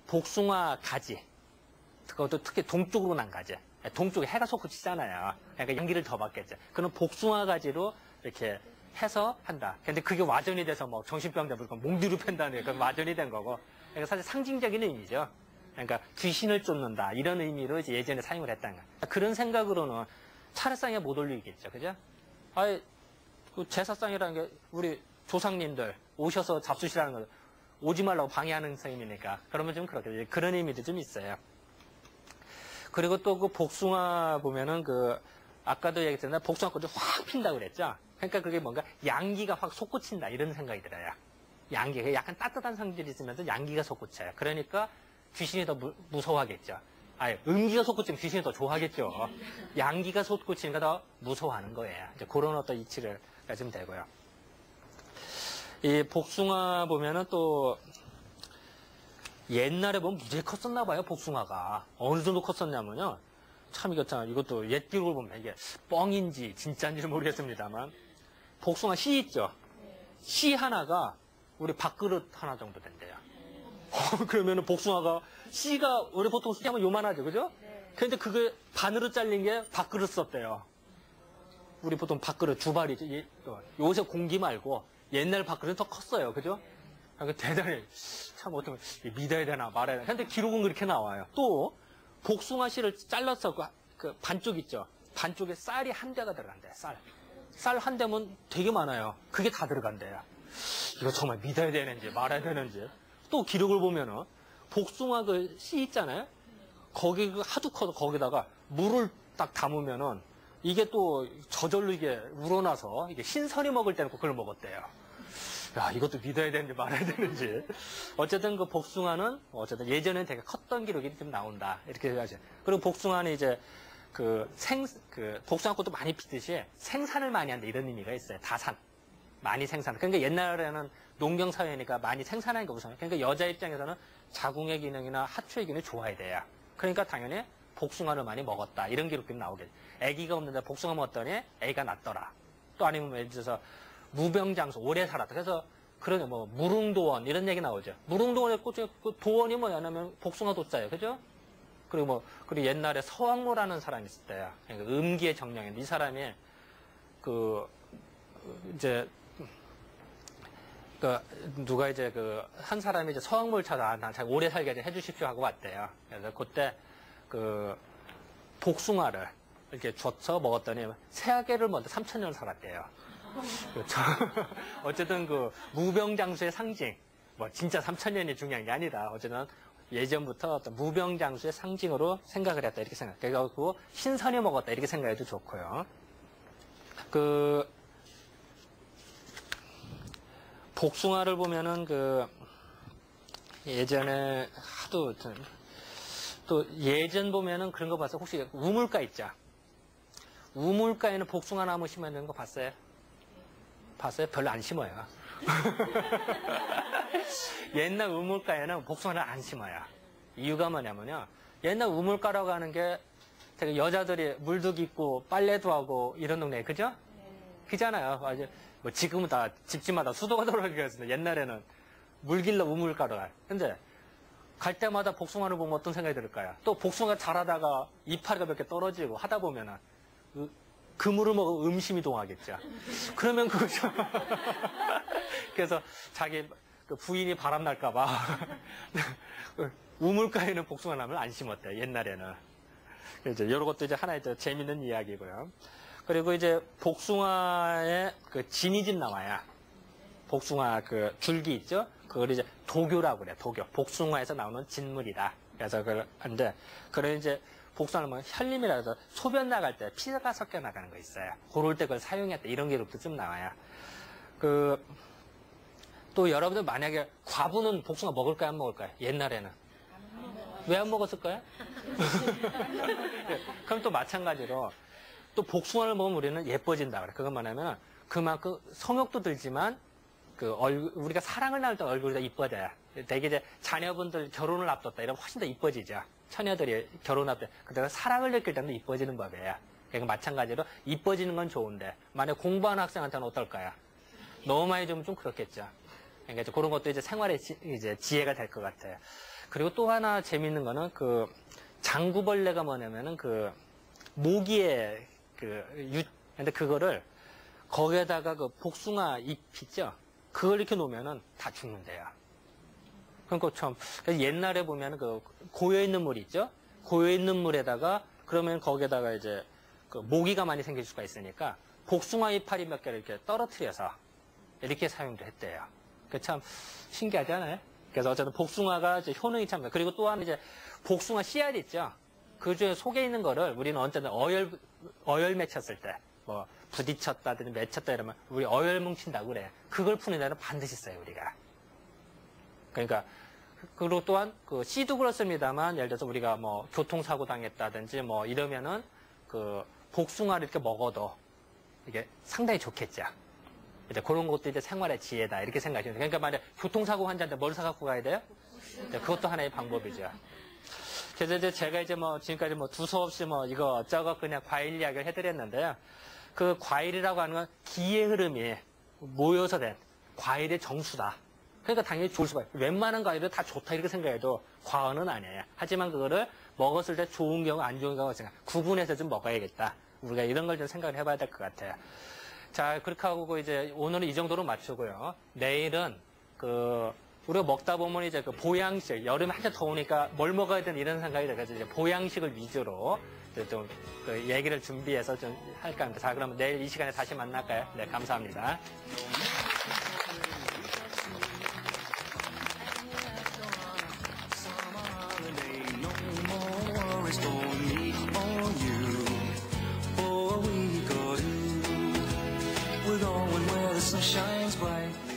복숭아 가지 그것도 특히 동쪽으로 난 가지 동쪽에 해가 솟구치잖아요. 그러니까 연기를 더 받겠죠. 그럼 복숭아 가지로 이렇게 해서 한다. 근데 그게 와전이 돼서 뭐 정신병자 물건 몽디로 팬다는 그 와전이 된 거고. 그러니까 사실 상징적인 의미죠. 그러니까 귀신을 쫓는다 이런 의미로 이제 예전에 사용을 했다는 거야. 그런 생각으로는 차례상에 못 올리겠죠, 그죠? 제사상이라는 게 우리 조상님들 오셔서 잡수시라는 거 오지 말라고 방해하는 셈이니까 그러면 좀 그렇게 그런 의미도 좀 있어요. 그리고 또 복숭아 보면은 아까도 얘기했잖아요. 복숭아꽃이 확 핀다고 그랬죠. 그러니까 그게 뭔가 양기가 확 솟구친다 이런 생각이 들어요. 양기가 약간 따뜻한 성질이 있으면서 양기가 솟구쳐요. 그러니까 귀신이 더 무서워하겠죠. 아니, 음기가 솟구치면 귀신이 더 좋아하겠죠. 양기가 솟구치니까 더 무서워하는 거예요. 이제 그런 어떤 이치를 가지면 되고요. 이 복숭아 보면은 또 옛날에 보면 무지하게 컸었나 봐요, 복숭아가. 어느 정도 컸었냐면요. 참 이것도 옛 기록을 보면 이게 뻥인지 진짜인지 모르겠습니다만 복숭아 씨 있죠? 씨 하나가 우리 밥그릇 하나 정도 된대요. 그러면은 복숭아가 씨가 우리 보통 씨 하면 요만하죠, 그죠? 근데 그게 반으로 잘린 게 밥그릇 썼대요. 우리 보통 밥그릇 두 발이지. 요새 공기 말고 옛날 밥그릇은 더 컸어요, 그죠? 대단히 참 어떻게 믿어야 되나 말아야 되나. 근데 기록은 그렇게 나와요. 또 복숭아 씨를 잘라서 그 반쪽 있죠. 반쪽에 쌀이 한 대가 들어간대요. 쌀 한 대면 되게 많아요. 그게 다 들어간대요. 이거 정말 믿어야 되는지 말아야 되는지. 또 기록을 보면은 복숭아 그 씨 있잖아요. 거기 하도 커서 거기다가 물을 딱 담으면은 이게 또 저절로 이게 우러나서 이게 신선히 먹을 때는 그걸 먹었대요. 야, 이것도 믿어야 되는지 말아야 되는지. 어쨌든 그 복숭아는 어쨌든 예전에는 되게 컸던 기록이 좀 나온다. 이렇게 해야지. 그리고 복숭아는 이제 복숭아꽃도 많이 피듯이 생산을 많이 한다. 이런 의미가 있어요. 다산. 많이 생산. 그러니까 옛날에는 농경사회니까 많이 생산하는 게 우선. 그러니까 여자 입장에서는 자궁의 기능이나 하초의 기능이 좋아야 돼요. 그러니까 당연히 복숭아를 많이 먹었다. 이런 기록들이 나오겠죠. 아기가 없는데 복숭아 먹었더니 아기가 낳더라. 또 아니면 예를 들어서 무병장수, 오래 살았다. 그래서 그러게 무릉도원 이런 얘기 나오죠. 무릉도원의 꽃이 그 도원이 뭐냐면 복숭아 도자예요. 그죠? 그리고 그리고 옛날에 서왕모라는 사람이 있을 때요. 그러니까 음기의 정령인데 이 사람이 누가 이제 한 사람이 이제 서왕모를 찾아 잘 오래 살게 해주십시오 하고 왔대요. 그래서 그때 복숭아를 이렇게 줘서 먹었더니 새아개를 먹는데 3,000년을 살았대요. 그렇죠. 어쨌든 무병장수의 상징, 진짜 3,000년이 중요한 게 아니다. 어쨌든 예전부터 어떤 무병장수의 상징으로 생각을 했다. 이렇게 생각. 그래갖고 신선히 먹었다. 이렇게 생각해도 좋고요. 복숭아를 보면은 예전에 하도 또 예전 보면은 그런 거 봤어요. 혹시 우물가 있죠? 우물가에는 복숭아 나무 심어놓는 거 봤어요? 봤어요? 별로 안 심어요. 옛날 우물가에는 복숭아를 안 심어요. 이유가 뭐냐면요. 옛날 우물가라고 하는 게 되게 여자들이 물도 깃고 빨래도 하고 이런 동네, 그죠? 그잖아요. 지금은 다 집집마다 수도가 돌아가게 했습니다. 옛날에는 물길러 우물가로 가요. 근데 갈 때마다 복숭아를 보면 어떤 생각이 들을까요? 또 복숭아 자라다가 이파리가 몇 개 떨어지고 하다 보면은 그물을 먹으면 음심이 동하겠죠. 그러면 그거죠. 그래서 자기 부인이 바람날까봐 우물가에는 복숭아 나무를 안 심었대요. 옛날에는. 이제 이런 것도 이제 하나의 재밌는 이야기고요. 그리고 이제 복숭아에 진이집 나와요. 복숭아 줄기 있죠? 그걸 이제 도교라고 그래요. 도교. 복숭아에서 나오는 진물이다. 그래서 그런데 그런 이제 복숭아를 먹으면 혈림이라 해서 소변 나갈 때 피가 섞여 나가는 거 있어요. 그럴 때 그걸 사용했다. 이런 기록도 좀 나와요. 또 여러분들 만약에 과부는 복숭아 먹을까요? 안 먹을까요? 옛날에는. 왜 안 먹었을까요? 그럼 또 마찬가지로 또 복숭아를 먹으면 우리는 예뻐진다 그래. 그건 뭐냐면 그만큼 성욕도 들지만 우리가 사랑을 나눌 때 얼굴이 더 이뻐져요. 되게 이제 자녀분들 결혼을 앞뒀다 이러면 훨씬 더 이뻐지죠. 처녀들이 결혼 앞에 그때가 사랑을 느낄 때도 이뻐지는 법이에요. 그러니까 마찬가지로 이뻐지는 건 좋은데 만약 공부하는 학생한테는 어떨까요? 너무 많이 주면 좀 그렇겠죠. 그러니까 이제 그런 것도 이제 생활의 이제 지혜가 될 것 같아요. 그리고 또 하나 재밌는 거는 장구벌레가 뭐냐면은 모기의 근데 그거를 거기에다가 복숭아 잎 있죠? 그걸 이렇게 놓으면은 다 죽는데요. 그러니까 옛날에 보면은 고여있는 물 있죠? 고여있는 물에다가 그러면 거기에다가 이제 모기가 많이 생길 수가 있으니까 복숭아 이파리 몇 개를 이렇게 떨어뜨려서 이렇게 사용도 했대요. 참 신기하지 않아요? 그래서 어쨌든 복숭아가 이제 효능이 참, 그리고 또한 이제 복숭아 씨앗 있죠? 그 중에 속에 있는 거를 우리는 언제나 어열 맺혔을 때, 부딪혔다든지 맺혔다 이러면 우리 어열 뭉친다고 그래. 그걸 푸는 데는 반드시 써요, 우리가. 그러니까 그리고 또한 그 C도 그렇습니다만 예를 들어서 우리가 뭐 교통사고 당했다든지 뭐 이러면은 그 복숭아를 이렇게 먹어도 이게 상당히 좋겠죠. 이제 그런 것도 이제 생활의 지혜다 이렇게 생각하시면 돼요. 그러니까 만약 교통사고 환자인데 뭘 사갖고 가야 돼요? 그것도 하나의 방법이죠. 그래서 이제 제가 이제 뭐 지금까지 뭐 두서없이 뭐 이거 어쩌고 그냥 과일 이야기를 해드렸는데요. 그 과일이라고 하는 건 기의 흐름이 모여서 된 과일의 정수다. 그러니까 당연히 좋을 수가 있어요. 웬만한 과일은 다 좋다 이렇게 생각해도 과언은 아니에요. 하지만 그거를 먹었을 때 좋은 경우 안 좋은 경우가 생각 구분해서 좀 먹어야겠다. 우리가 이런 걸 좀 생각을 해봐야 될 것 같아요. 자, 그렇게 하고 이제 오늘은 이 정도로 맞추고요. 내일은 우리가 먹다 보면 이제 그 보양식, 여름에 한참 더우니까 뭘 먹어야 되는 이런 생각이 들어서 이제 보양식을 위주로 이제 좀 그 얘기를 준비해서 좀 할까 합니다. 자, 그러면 내일 이 시간에 다시 만날까요? 네, 감사합니다. We're going where the sun shines bright.